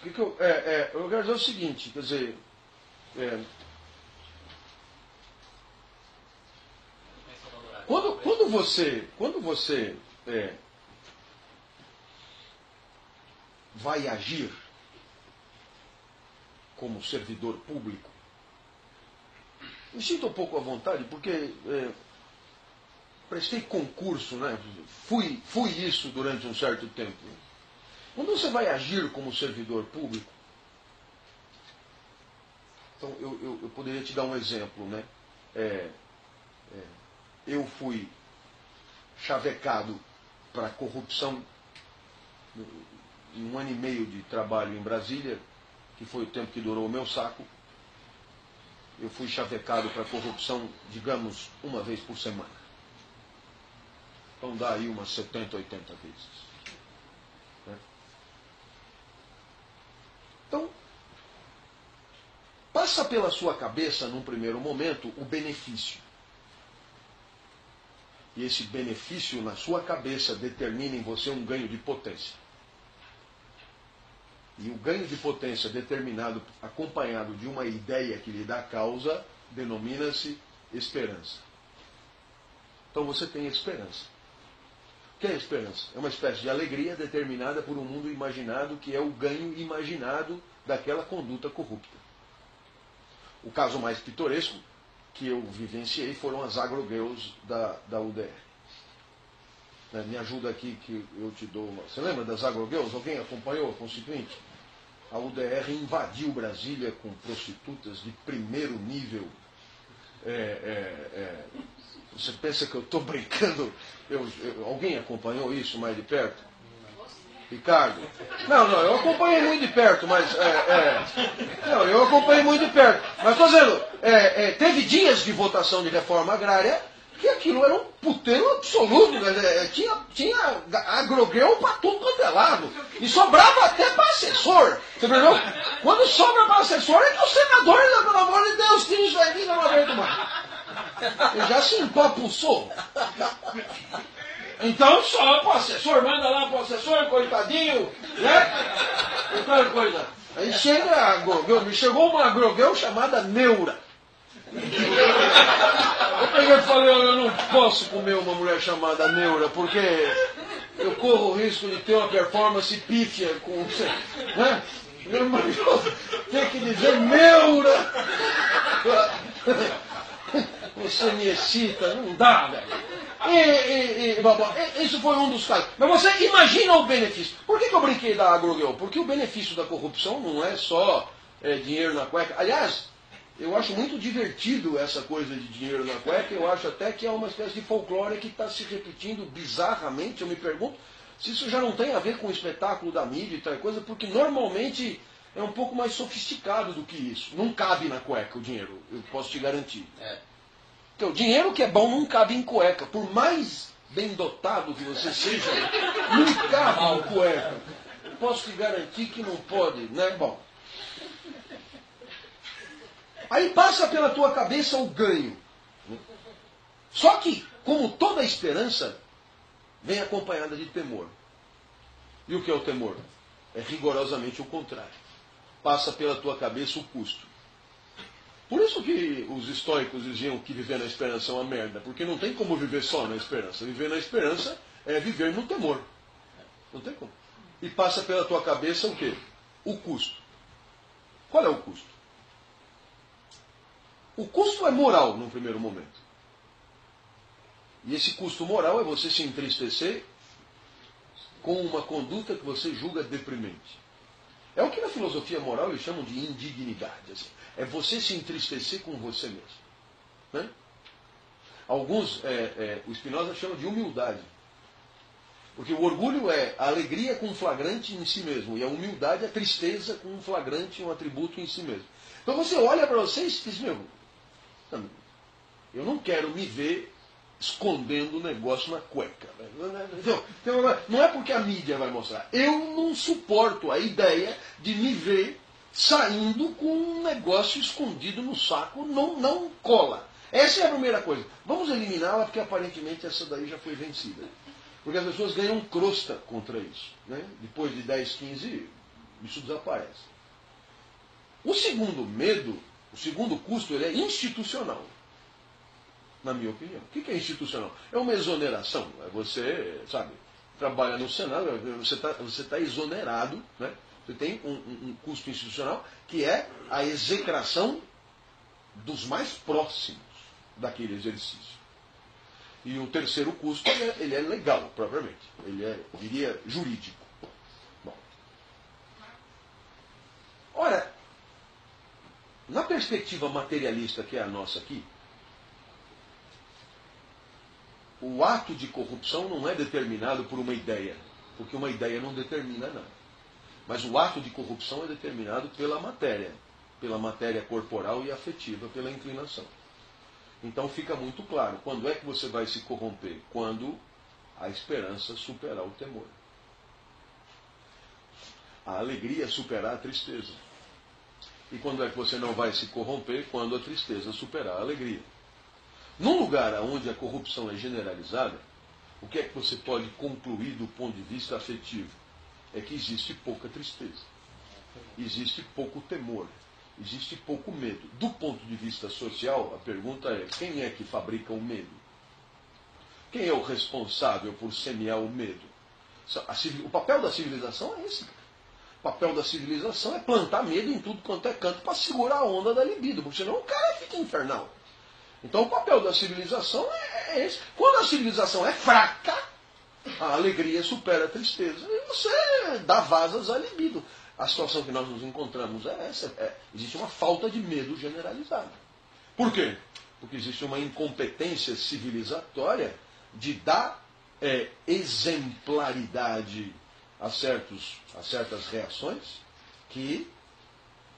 Eu quero dizer o seguinte, quer dizer, quando você vai agir como servidor público, me sinto um pouco à vontade, porque prestei concurso, né? Fui isso durante um certo tempo. Quando você vai agir como servidor público, então eu poderia te dar um exemplo, né? Eu fui chavecado para corrupção em 1 ano e meio de trabalho em Brasília, que foi o tempo que durou o meu saco. Eu fui chavecado para corrupção, digamos, 1 vez por semana. Então dá aí umas 70, 80 vezes. Né? Então, passa pela sua cabeça, num primeiro momento, o benefício. E esse benefício na sua cabeça determina em você um ganho de potência. E o ganho de potência determinado, acompanhado de uma ideia que lhe dá causa, denomina-se esperança. Então você tem esperança. O que é esperança? É uma espécie de alegria determinada por um mundo imaginado que é o ganho imaginado daquela conduta corrupta. O caso mais pitoresco que eu vivenciei foram as agrogirls da UDR. Me ajuda aqui que eu te dou uma... Você lembra das agrogirls? Alguém acompanhou a Constituinte? A UDR invadiu Brasília com prostitutas de primeiro nível. Você pensa que eu estou brincando? Alguém acompanhou isso mais de perto? Ricardo? Não, eu acompanhei muito de perto, mas... Não, eu acompanhei muito de perto. Mas estou dizendo, teve dias de votação de reforma agrária que aquilo era um puteiro absoluto. Tinha agrogirl para tudo quanto é lado. E sobrava até para assessor. Você entendeu? Quando sobra para assessor é que o senador, pelo amor de Deus, tira isso aí, não aguento mais. Ele já se empapuçou. Então só para o assessor, manda lá para o assessor, coitadinho, né? Outra coisa. Aí chega a agrogirl, me chegou uma agrogirl chamada Neura. Eu peguei e falei, eu não posso comer uma mulher chamada Neura, porque eu corro o risco de ter uma performance pífia com você, né? Mas eu tenho que dizer Neura. Você me excita, não dá, velho. Isso foi um dos casos. Mas você imagina o benefício. Por que eu brinquei da agrogirl? Porque o benefício da corrupção não é só dinheiro na cueca. Aliás, eu acho muito divertido essa coisa de dinheiro na cueca. Eu acho até que é uma espécie de folclore que está se repetindo bizarramente. Eu me pergunto se isso já não tem a ver com o espetáculo da mídia e tal coisa, porque normalmente é um pouco mais sofisticado do que isso. Não cabe na cueca o dinheiro, eu posso te garantir. Então, o dinheiro que é bom não cabe em cueca. Por mais bem dotado que você seja, não cabe em cueca. Eu posso te garantir que não pode, né? Bom. Aí passa pela tua cabeça o ganho. Só que, como toda esperança, vem acompanhada de temor. E o que é o temor? É rigorosamente o contrário. Passa pela tua cabeça o custo. Por isso que os estoicos diziam que viver na esperança é uma merda, porque não tem como viver só na esperança. Viver na esperança é viver no temor. Não tem como. E passa pela tua cabeça o quê? O custo. Qual é o custo? O custo é moral, num primeiro momento. E esse custo moral é você se entristecer com uma conduta que você julga deprimente. É o que na filosofia moral eles chamam de indignidade. Assim. É você se entristecer com você mesmo. Né? Alguns, o Spinoza chama de humildade. Porque o orgulho é a alegria com um flagrante em si mesmo. E a humildade é a tristeza com um flagrante, um atributo em si mesmo. Então você olha para você e diz, meu, eu não quero me ver escondendo o negócio na cueca. Então, não é porque a mídia vai mostrar. Eu não suporto a ideia de me ver saindo com um negócio escondido no saco. Não cola. Essa é a primeira coisa. Vamos eliminá-la porque aparentemente essa daí já foi vencida. Porque as pessoas ganham crosta contra isso. Né? Depois de 10, 15, isso desaparece. O segundo medo, o segundo custo, ele é institucional. Na minha opinião. O que é institucional? É uma exoneração. É você, sabe, trabalha no Senado, você está exonerado, né? Você tem um custo institucional que é a execração dos mais próximos daquele exercício. E o terceiro custo, ele é legal, propriamente. Ele é, eu diria, jurídico. Bom. Ora, na perspectiva materialista que é a nossa aqui, o ato de corrupção não é determinado por uma ideia, porque uma ideia não determina nada. Mas o ato de corrupção é determinado pela matéria corporal e afetiva, pela inclinação. Então fica muito claro, quando é que você vai se corromper? Quando a esperança superar o temor. A alegria superar a tristeza. E quando é que você não vai se corromper? Quando a tristeza superar a alegria. Num lugar onde a corrupção é generalizada, o que é que você pode concluir do ponto de vista afetivo? É que existe pouca tristeza. Existe pouco temor. Existe pouco medo. Do ponto de vista social, a pergunta é, quem é que fabrica o medo? Quem é o responsável por semear o medo? O papel da civilização é esse. O papel da civilização é plantar medo em tudo quanto é canto para segurar a onda da libido, porque senão o cara fica infernal. Então o papel da civilização é esse. Quando a civilização é fraca, a alegria supera a tristeza e você dá vasas à libido. A situação que nós nos encontramos é essa. Existe uma falta de medo generalizada. Por quê? Porque existe uma incompetência civilizatória de dar exemplaridade a certas reações que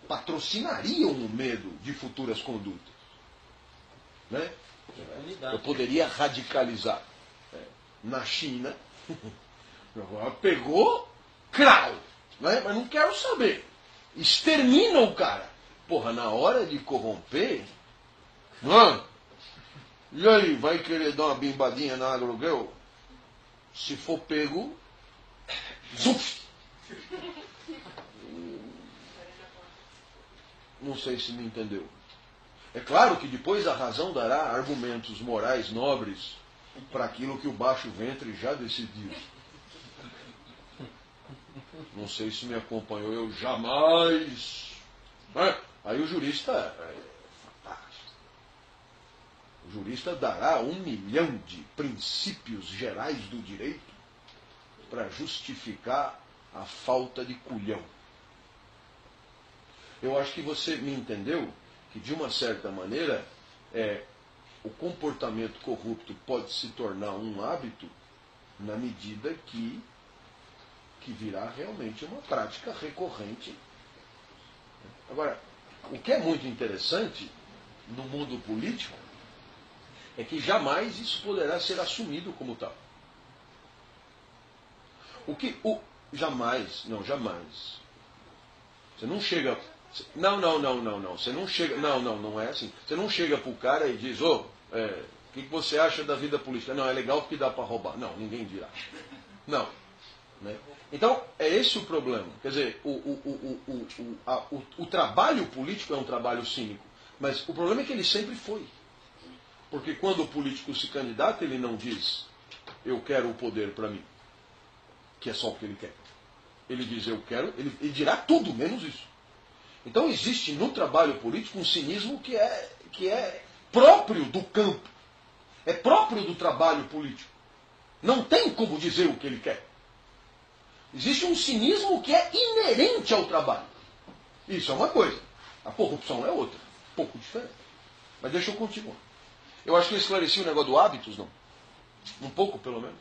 patrocinariam o medo de futuras condutas. Né? Eu poderia radicalizar. Na China, pegou crau. Né? Mas não quero saber. Extermina o cara. Porra, na hora de corromper, não? E aí, vai querer dar uma bimbadinha na Agrogel? Se for pego, zuf! Não sei se me entendeu. É claro que depois a razão dará argumentos morais nobres para aquilo que o baixo ventre já decidiu. Não sei se me acompanhou, eu jamais. Aí o jurista é fantástico. O jurista dará 1 milhão de princípios gerais do direito para justificar a falta de culhão. Eu acho que você me entendeu que, de uma certa maneira, o comportamento corrupto pode se tornar um hábito na medida que virá realmente uma prática recorrente. Agora, o que é muito interessante no mundo político é que jamais isso poderá ser assumido como tal. Jamais. Você não chega... Não. Você não chega... Não é assim. Você não chega para o cara e diz, o que você acha da vida política? Não, é legal porque dá para roubar. Não, ninguém dirá. Não. Né? Então, é esse o problema. Quer dizer, o trabalho político é um trabalho cínico. Mas o problema é que ele sempre foi. Porque quando o político se candidata, ele não diz eu quero o poder para mim, que é só o que ele quer. Ele diz eu quero, ele dirá tudo menos isso. Então existe no trabalho político um cinismo que é próprio do campo, é próprio do trabalho político. Não tem como dizer o que ele quer. Existe um cinismo que é inerente ao trabalho. Isso é uma coisa. A corrupção é outra. Um pouco diferente. Mas deixa eu continuar. Eu acho que eu esclareci o negócio do hábitos, não? Um pouco, pelo menos.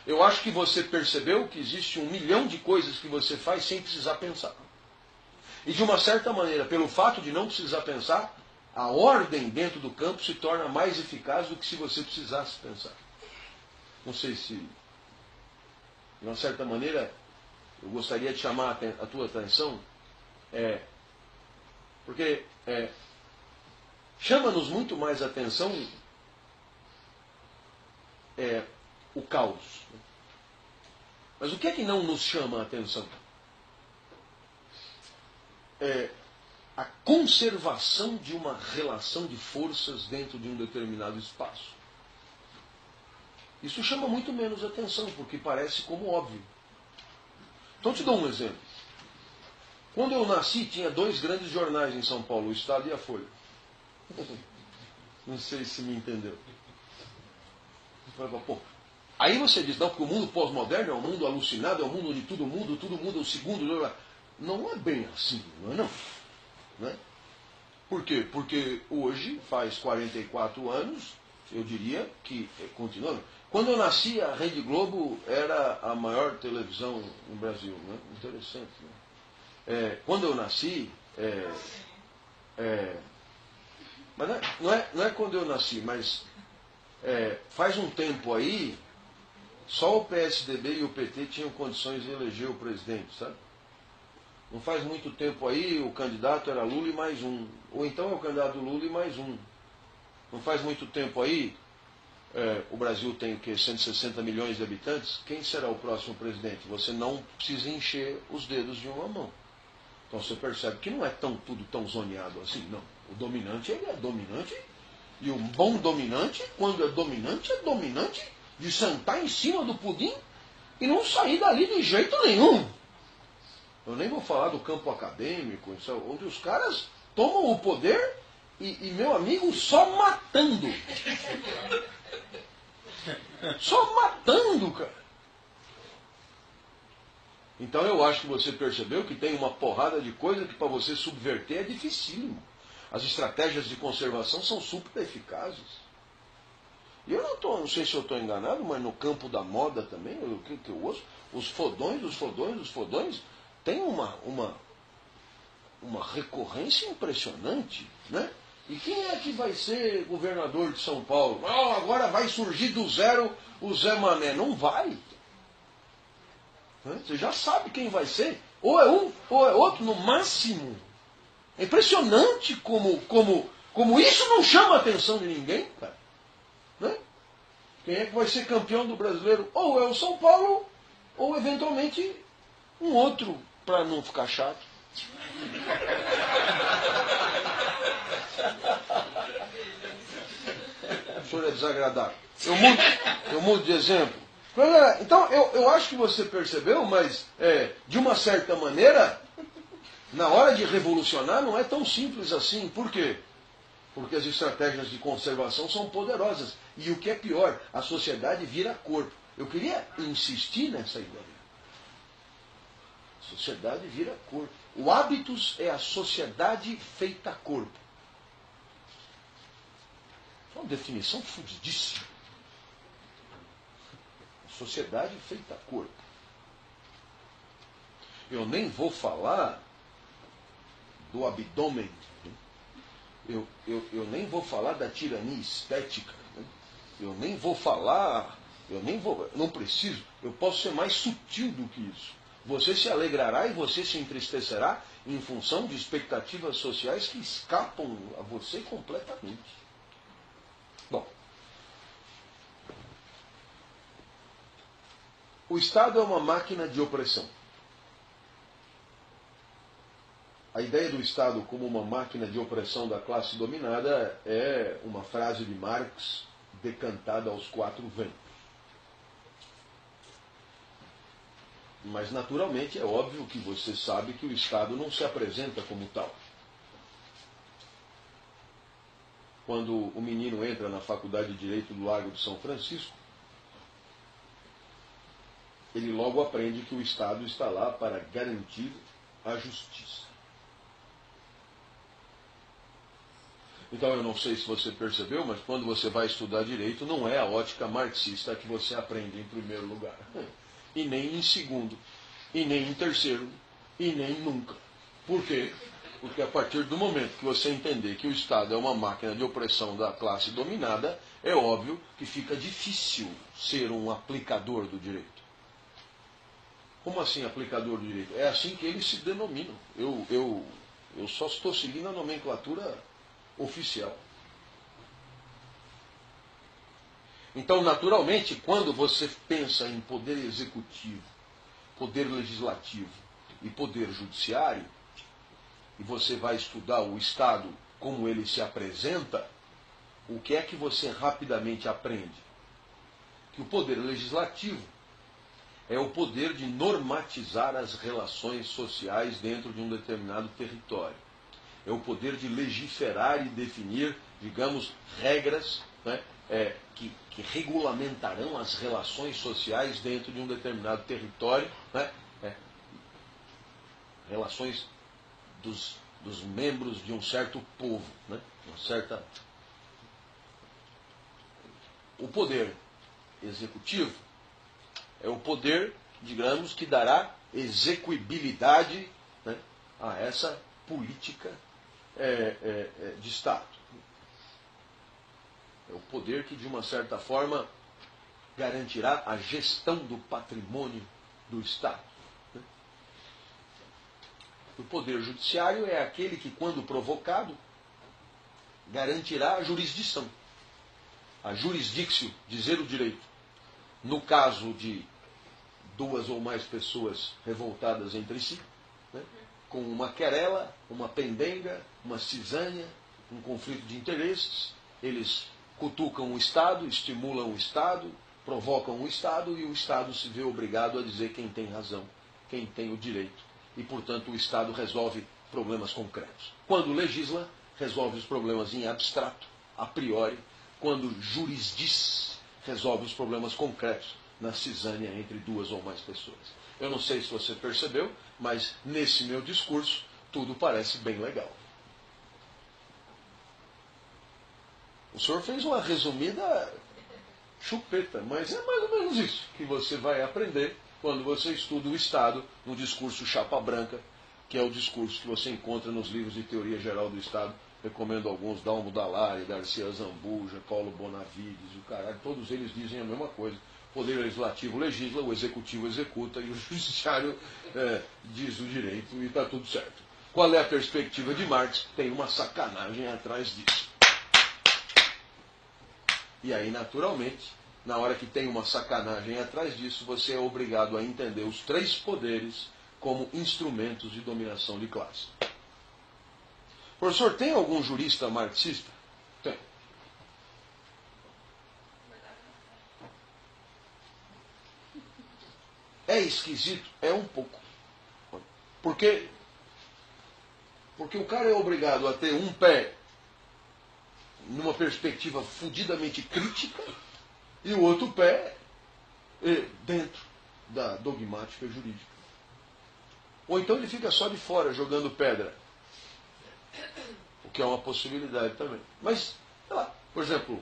Eu acho que você percebeu que existe 1 milhão de coisas que você faz sem precisar pensar. E de uma certa maneira, pelo fato de não precisar pensar, a ordem dentro do campo se torna mais eficaz do que se você precisasse pensar. Não sei se, de uma certa maneira, eu gostaria de chamar a tua atenção, porque chama-nos muito mais a atenção o caos. Mas o que é que não nos chama a atenção? A conservação de uma relação de forças dentro de um determinado espaço. Isso chama muito menos atenção, porque parece como óbvio. Então te dou um exemplo. Quando eu nasci, tinha 2 grandes jornais em São Paulo, o Estado e a Folha. Não sei se me entendeu. Pô, aí você diz, não, porque o mundo pós-moderno é um mundo alucinado, é um mundo onde tudo muda o segundo. Não é bem assim, não é não? Não é? Por quê? Porque hoje, faz 44 anos, eu diria que continua. Quando eu nasci, a Rede Globo era a maior televisão no Brasil. Né? Interessante. Né? Quando eu nasci, mas não é quando eu nasci, mas faz um tempo aí, só o PSDB e o PT tinham condições de eleger o presidente, sabe? Não faz muito tempo aí, o candidato era Lula e mais um. Ou então é o candidato Lula e mais um. Não faz muito tempo aí, o Brasil tem o quê? 160 milhões de habitantes. Quem será o próximo presidente? Você não precisa encher os dedos de uma mão. Então você percebe que não é tudo tão zoneado assim, não. O dominante, ele é dominante. E um bom dominante, quando é dominante de sentar em cima do pudim e não sair dali de jeito nenhum. Eu nem vou falar do campo acadêmico, onde os caras tomam o poder e meu amigo, só matando. Só matando, cara. Então eu acho que você percebeu que tem uma porrada de coisa que para você subverter é dificílimo. As estratégias de conservação são super eficazes. E eu não sei se eu estou enganado, mas no campo da moda também, o que eu ouço, os fodões, tem uma recorrência impressionante, né? E quem é que vai ser governador de São Paulo? Agora vai surgir do zero o Zé Mané. Não vai. Você já sabe quem vai ser. Ou é um, ou é outro, no máximo. É impressionante como isso não chama a atenção de ninguém, cara. Né? Quem é que vai ser campeão do brasileiro? Ou é o São Paulo, ou eventualmente um outro, para não ficar chato. O senhor é desagradável. Eu mudo de exemplo. Então, eu acho que você percebeu, mas de uma certa maneira, na hora de revolucionar, não é tão simples assim. Por quê? Porque as estratégias de conservação são poderosas. E o que é pior, a sociedade vira corpo. Eu queria insistir nessa ideia. A sociedade vira corpo. O hábitos é a sociedade feita corpo. É uma definição fudidíssima. Sociedade feita corpo. Eu nem vou falar do abdômen. Eu nem vou falar da tirania estética. Eu nem vou falar. Não preciso. Eu posso ser mais sutil do que isso. Você se alegrará e você se entristecerá em função de expectativas sociais que escapam a você completamente. Bom. O Estado é uma máquina de opressão. A ideia do Estado como uma máquina de opressão da classe dominada é uma frase de Marx decantada aos 4 ventos. Mas, naturalmente, é óbvio que você sabe que o Estado não se apresenta como tal. Quando o menino entra na Faculdade de Direito do Largo de São Francisco, ele logo aprende que o Estado está lá para garantir a justiça. Então, eu não sei se você percebeu, mas quando você vai estudar direito, não é a ótica marxista que você aprende em primeiro lugar. E nem em segundo, e nem em terceiro, e nem nunca. Por quê? Porque a partir do momento que você entender que o Estado é uma máquina de opressão da classe dominada, é óbvio que fica difícil ser um aplicador do direito. Como assim aplicador do direito? É assim que eles se denominam. Eu só estou seguindo a nomenclatura oficial. Então, naturalmente, quando você pensa em poder executivo, poder legislativo e poder judiciário, e você vai estudar o Estado como ele se apresenta, o que é que você rapidamente aprende? Que o poder legislativo é o poder de normatizar as relações sociais dentro de um determinado território. É o poder de legiferar e definir, digamos, regras, né, que regulamentarão as relações sociais dentro de um determinado território, né, relações dos membros de um certo povo, né, uma certa... O poder executivo é o poder, digamos, que dará execuibilidade, né, a essa política de Estado. É o poder que, de uma certa forma, garantirá a gestão do patrimônio do Estado. Né? O poder judiciário é aquele que, quando provocado, garantirá a jurisdição. A jurisdictio, dizer o direito. No caso de duas ou mais pessoas revoltadas entre si, né? Com uma querela, uma pendenga, uma cisânia, um conflito de interesses, eles cutucam o Estado, estimulam o Estado, provocam o Estado e o Estado se vê obrigado a dizer quem tem razão, quem tem o direito. E, portanto, o Estado resolve problemas concretos. Quando legisla, resolve os problemas em abstrato, a priori. Quando jurisdiz, resolve os problemas concretos na cisânia entre duas ou mais pessoas. Eu não sei se você percebeu, mas nesse meu discurso, tudo parece bem legal. O senhor fez uma resumida chupeta, mas é mais ou menos isso que você vai aprender quando você estuda o Estado no discurso chapa branca, que é o discurso que você encontra nos livros de teoria geral do Estado. Recomendo alguns, Dalmo Dallari, Darcia Zambuja, Paulo Bonavides, o caralho, todos eles dizem a mesma coisa. O poder legislativo legisla, o executivo executa e o judiciário diz o direito e está tudo certo. Qual é a perspectiva de Marx? Tem uma sacanagem atrás disso. E aí, naturalmente, na hora que tem uma sacanagem atrás disso, você é obrigado a entender os três poderes como instrumentos de dominação de classe. Professor, tem algum jurista marxista? Tem. É esquisito? É um pouco. Porque o cara é obrigado a ter um pé numa perspectiva fudidamente crítica e o outro pé dentro da dogmática jurídica. Ou então ele fica só de fora jogando pedra. O que é uma possibilidade também. Mas, sei lá, por exemplo,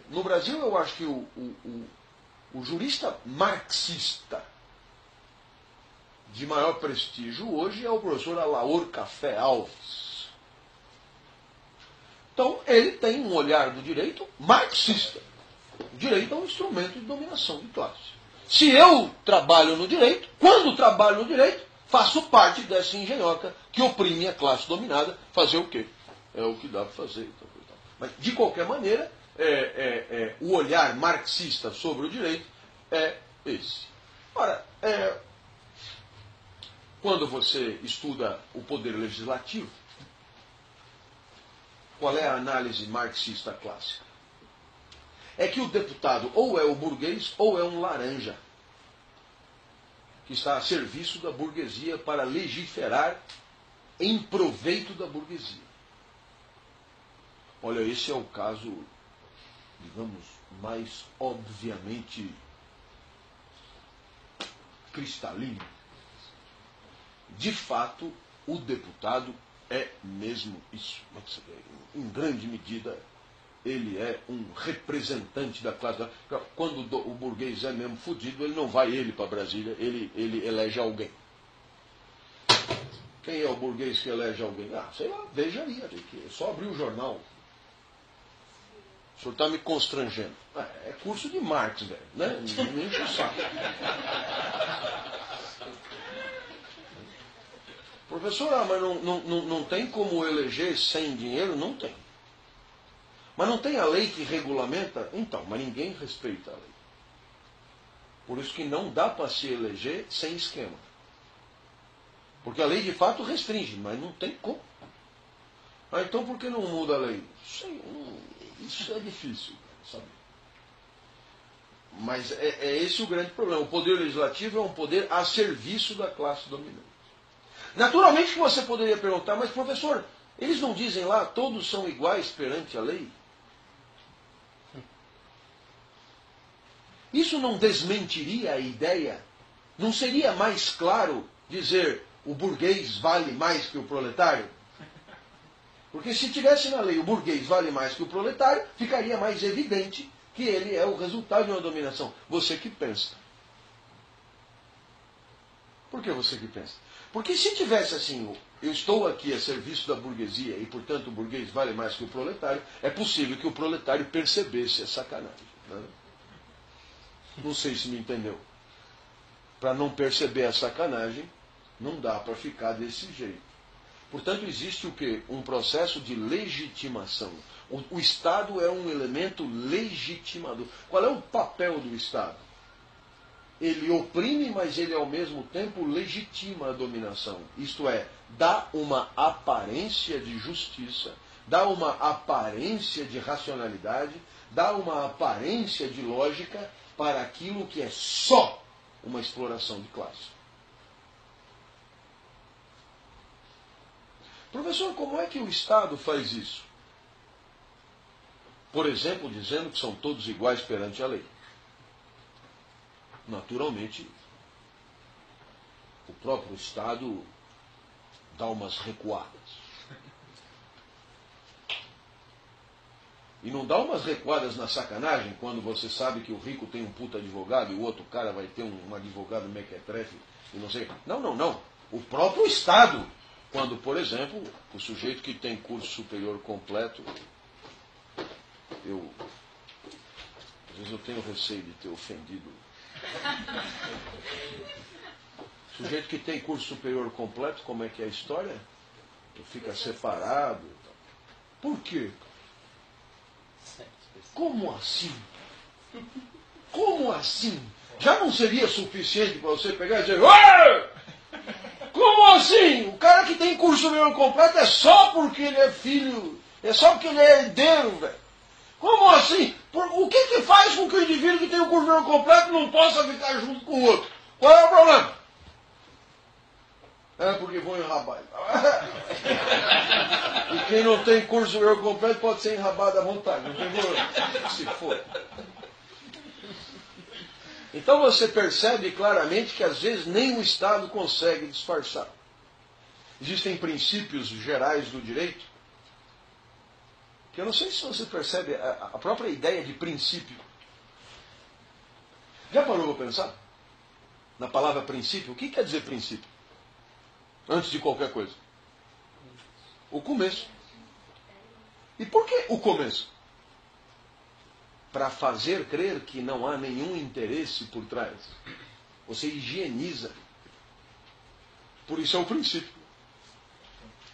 no Brasil eu acho que o jurista marxista de maior prestígio hoje é o professor Alaor Café Alves. Então, ele tem um olhar do direito marxista. O direito é um instrumento de dominação de classe. Se eu trabalho no direito, quando trabalho no direito, faço parte dessa engenhoca que oprime a classe dominada. Fazer o quê? É o que dá para fazer. Mas, de qualquer maneira, o olhar marxista sobre o direito é esse. Ora, quando você estuda o poder legislativo, qual é a análise marxista clássica? É que o deputado ou é o burguês ou é um laranja. que está a serviço da burguesia para legiferar em proveito da burguesia. Olha, esse é o caso, digamos, mais obviamente cristalino. De fato, o deputado é mesmo isso. Em grande medida, ele é um representante da classe. Quando o burguês é mesmo fudido, ele não vai ele para Brasília, ele elege alguém. Quem é o burguês que elege alguém? Ah, sei lá, veja aí, é só abrir o jornal. O senhor está me constrangendo. É curso de Marx, velho, né? Não enche o saco. Professor, mas não tem como eleger sem dinheiro? Não tem. Mas não tem a lei que regulamenta? Então, mas ninguém respeita a lei. Por isso que não dá para se eleger sem esquema. Porque a lei de fato restringe, mas não tem como. Ah, então por que não muda a lei? Isso é difícil, sabe? Mas é esse o grande problema. O poder legislativo é um poder a serviço da classe dominante. Naturalmente que você poderia perguntar, mas professor, eles não dizem lá, todos são iguais perante a lei? Isso não desmentiria a ideia? Não seria mais claro dizer o burguês vale mais que o proletário? Porque se tivesse na lei o burguês vale mais que o proletário, ficaria mais evidente que ele é o resultado de uma dominação. Você que pensa. Por que você que pensa? Porque se tivesse assim, eu estou aqui a serviço da burguesia e, portanto, o burguês vale mais que o proletário, é possível que o proletário percebesse a sacanagem. Né? Não sei se me entendeu. Para não perceber a sacanagem, não dá para ficar desse jeito. Portanto, existe o quê? Um processo de legitimação. O Estado é um elemento legitimador. Qual é o papel do Estado? Ele oprime, mas ele ao mesmo tempo legitima a dominação. Isto é, dá uma aparência de justiça, dá uma aparência de racionalidade, dá uma aparência de lógica para aquilo que é só uma exploração de classe. Professor, como é que o Estado faz isso? Por exemplo, dizendo que são todos iguais perante a lei. Naturalmente, o próprio Estado dá umas recuadas. E não dá umas recuadas na sacanagem, quando você sabe que o rico tem um puta advogado e o outro cara vai ter um advogado mequetrefe e não sei. Não. O próprio Estado, quando, por exemplo, o sujeito que tem curso superior completo, às vezes eu tenho receio de ter ofendido. Sujeito que tem curso superior completo, como é que é a história? Fica separado. Por quê? Como assim? Como assim? Já não seria suficiente para você pegar e dizer: Ué! Como assim? O cara que tem curso superior completo é só porque ele é filho, é só porque ele é herdeiro, velho. Como assim? O que faz com que o indivíduo que tem o curso superior completo não possa ficar junto com o outro? Qual é o problema? É porque vão enrabar. E quem não tem curso superior completo pode ser enrabado à vontade. Não tem problema. Se for. Então você percebe claramente que às vezes nem o Estado consegue disfarçar. Existem princípios gerais do direito que eu não sei se você percebe a própria ideia de princípio. Já parou para pensar? Na palavra princípio, o que quer dizer princípio? Antes de qualquer coisa. O começo. E por que o começo? Para fazer crer que não há nenhum interesse por trás. Você higieniza. Por isso é o princípio.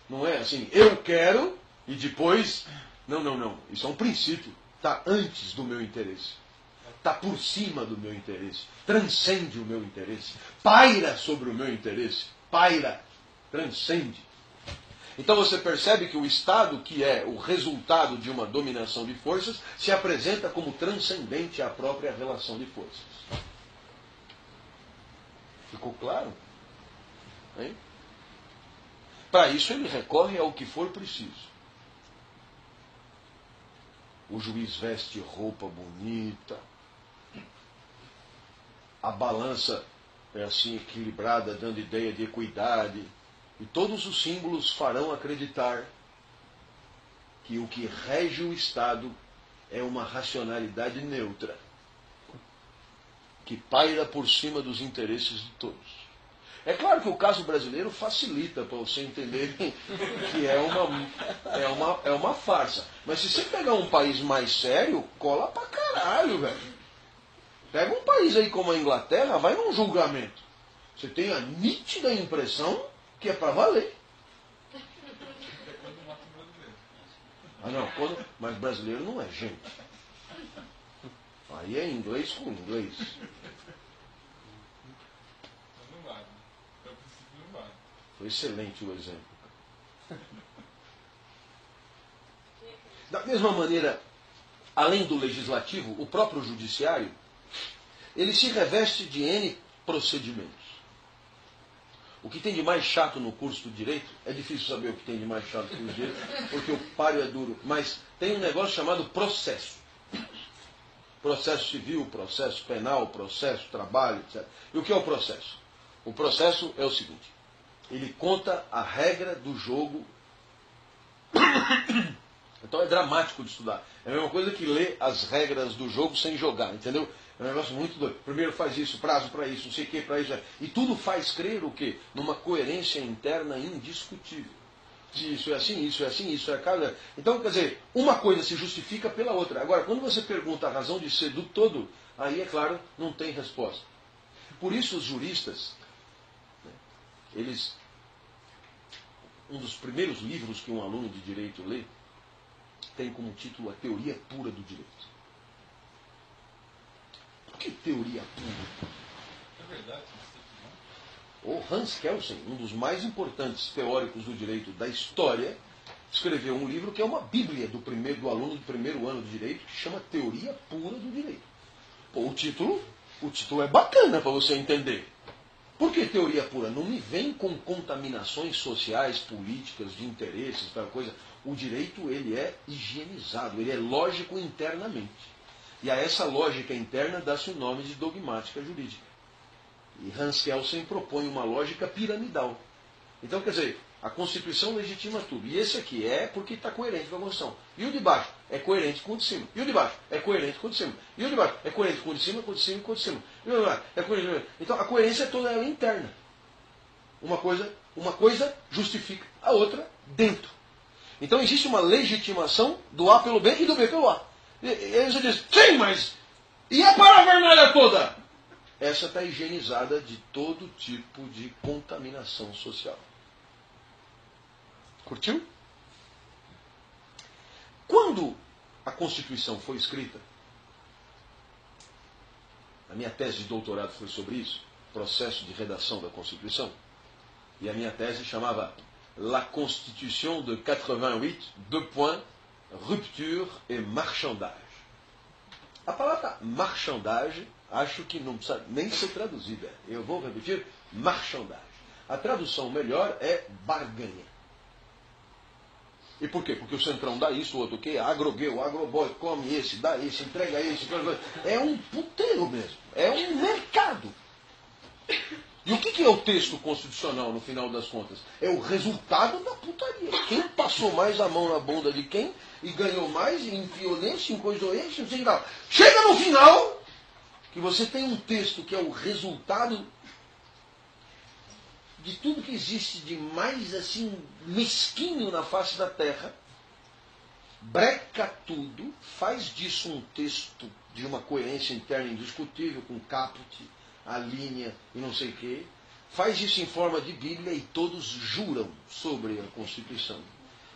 Não é assim, eu quero e depois... Não. Isso é um princípio. Está antes do meu interesse. Está por cima do meu interesse. Transcende o meu interesse. Paira sobre o meu interesse. Paira. Transcende. Então você percebe que o Estado, que é o resultado de uma dominação de forças, se apresenta como transcendente à própria relação de forças. Ficou claro? Para isso ele recorre ao que for preciso. O juiz veste roupa bonita, a balança é assim equilibrada, dando ideia de equidade, e todos os símbolos farão acreditar que o que rege o Estado é uma racionalidade neutra, que paira por cima dos interesses de todos. É claro que o caso brasileiro facilita para você entender que é uma farsa. Mas se você pegar um país mais sério, cola pra caralho, velho. Pega um país aí como a Inglaterra, vai num julgamento. Você tem a nítida impressão que é pra valer. Ah não, mas brasileiro não é gente. Aí é inglês com inglês. Foi excelente o exemplo. Da mesma maneira, além do legislativo, o próprio judiciário, ele se reveste de N procedimentos. O que tem de mais chato no curso do direito, é difícil saber o que tem de mais chato no curso do direito, porque o páreo é duro, mas tem um negócio chamado processo. Processo civil, processo penal, processo trabalho, etc. E o que é o processo? O processo é o seguinte: ele conta a regra do jogo. Então é dramático de estudar. É a mesma coisa que ler as regras do jogo sem jogar, entendeu? É um negócio muito doido. Primeiro faz isso, prazo para isso, não sei o que para isso. E tudo faz crer o quê? Numa coerência interna indiscutível. Isso é assim, isso é assim, isso é aquilo. Então, quer dizer, uma coisa se justifica pela outra. Agora, quando você pergunta a razão de ser do todo, aí, é claro, não tem resposta. Por isso os juristas, um dos primeiros livros que um aluno de direito lê tem como título A Teoria Pura do Direito. Por que teoria pura? É verdade. O Hans Kelsen, um dos mais importantes teóricos do direito da história, escreveu um livro que é uma bíblia do aluno do primeiro ano de direito, que chama Teoria Pura do Direito. Pô, o título é bacana para você entender. Por que teoria pura? Não me vem com contaminações sociais, políticas, de interesses, tal coisa. O direito, ele é higienizado, ele é lógico internamente. E a essa lógica interna dá-se o nome de dogmática jurídica. E Hans Kelsen propõe uma lógica piramidal. Então, quer dizer, a Constituição legitima tudo. E esse aqui é porque está coerente com a Constituição. E o de baixo é coerente com o de cima. E o de baixo é coerente com o de cima. E o de baixo é coerente com o de cima, com o de cima e com o de cima. E o de baixo é coerente. Então, a coerência é toda ela interna. Uma coisa justifica a outra dentro. Então, existe uma legitimação do A pelo B e do B pelo A. E aí você diz, sim, mas e a parafernália toda? Essa está higienizada de todo tipo de contaminação social. Curtiu? Quando a Constituição foi escrita, a minha tese de doutorado foi sobre isso, processo de redação da Constituição, e a minha tese chamava La Constitution de 88, rupture et marchandage. A palavra marchandage, acho que não precisa nem ser traduzida. Eu vou repetir, marchandage. A tradução melhor é barganha. E por quê? Porque o Centrão dá isso, o outro o quê? Agrogueu, o agroboy come esse, dá esse, entrega esse. É um puteiro mesmo. É um mercado. E o que é o texto constitucional, no final das contas? É o resultado da putaria. Quem passou mais a mão na bunda de quem e ganhou mais em violência, em coisa doente, não sei o que tal. Chega no final, que você tem um texto que é o resultado de tudo que existe de mais assim mesquinho na face da terra, breca tudo, faz disso um texto de uma coerência interna indiscutível, com caput, a linha e não sei o quê, faz isso em forma de Bíblia e todos juram sobre a Constituição.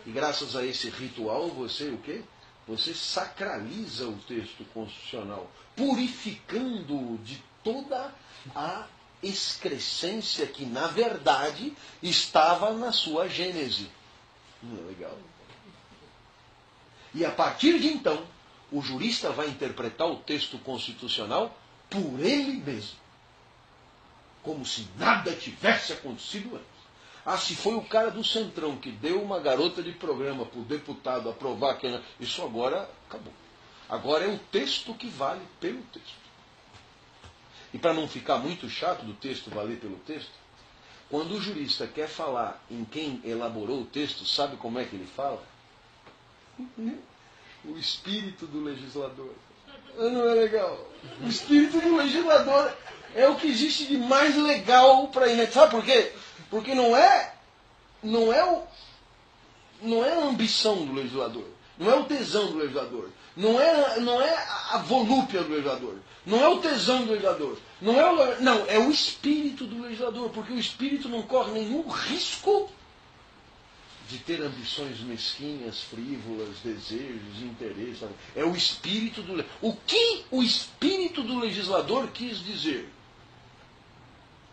E graças a esse ritual, você o quê? Você sacraliza o texto constitucional, purificando-o de toda a excrescência que, na verdade, estava na sua gênese. Não é legal? E a partir de então, o jurista vai interpretar o texto constitucional por ele mesmo. como se nada tivesse acontecido antes. Ah, se foi o cara do Centrão que deu uma garota de programa para o deputado aprovar, isso agora acabou. Agora é o texto que vale pelo texto. E para não ficar muito chato do texto valer pelo texto, quando o jurista quer falar em quem elaborou o texto, sabe como é que ele fala? O espírito do legislador. Não é legal? O espírito do legislador é o que existe de mais legal para ele. Sabe por quê? Porque não é a ambição do legislador, não é o tesão do legislador, não é a volúpia do legislador, não é o tesão do legislador, não, é o espírito do legislador, porque o espírito não corre nenhum risco de ter ambições mesquinhas, frívolas, desejos, interesses. Sabe? É o espírito do legislador. O que o espírito do legislador quis dizer?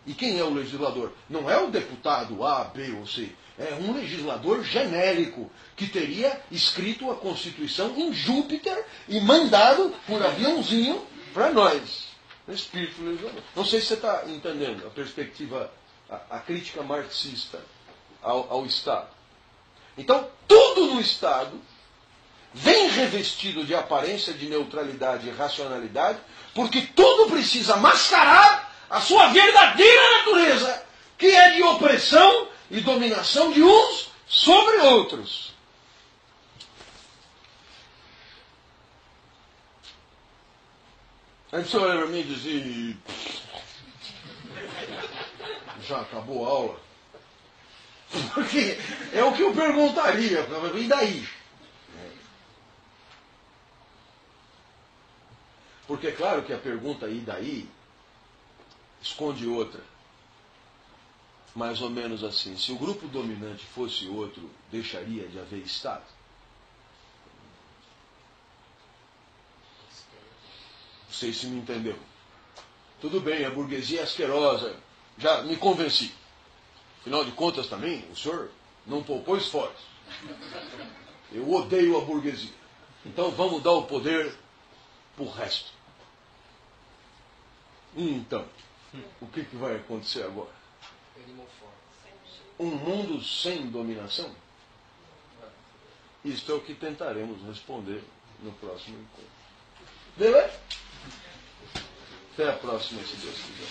E quem é o legislador? Não é o deputado A, B ou C. É um legislador genérico que teria escrito a Constituição em Júpiter e mandado por aviãozinho para nós. O espírito do legislador. Não sei se você está entendendo a perspectiva, a crítica marxista ao Estado. Então, tudo no Estado vem revestido de aparência de neutralidade e racionalidade, porque tudo precisa mascarar a sua verdadeira natureza, que é de opressão e dominação de uns sobre outros. Aí você olha para mim e diz, já acabou a aula? Porque é o que eu perguntaria, e daí? Porque é claro que a pergunta e daí esconde outra. Mais ou menos assim, se o grupo dominante fosse outro, deixaria de haver Estado? Não sei se me entendeu. Tudo bem, a burguesia é asquerosa, já me convenci. Afinal de contas também, o senhor não poupou esforço. Eu odeio a burguesia. Então vamos dar o poder para o resto. Então, o que vai acontecer agora? Um mundo sem dominação? Isto é o que tentaremos responder no próximo encontro. Beleza? Até a próxima, se Deus quiser.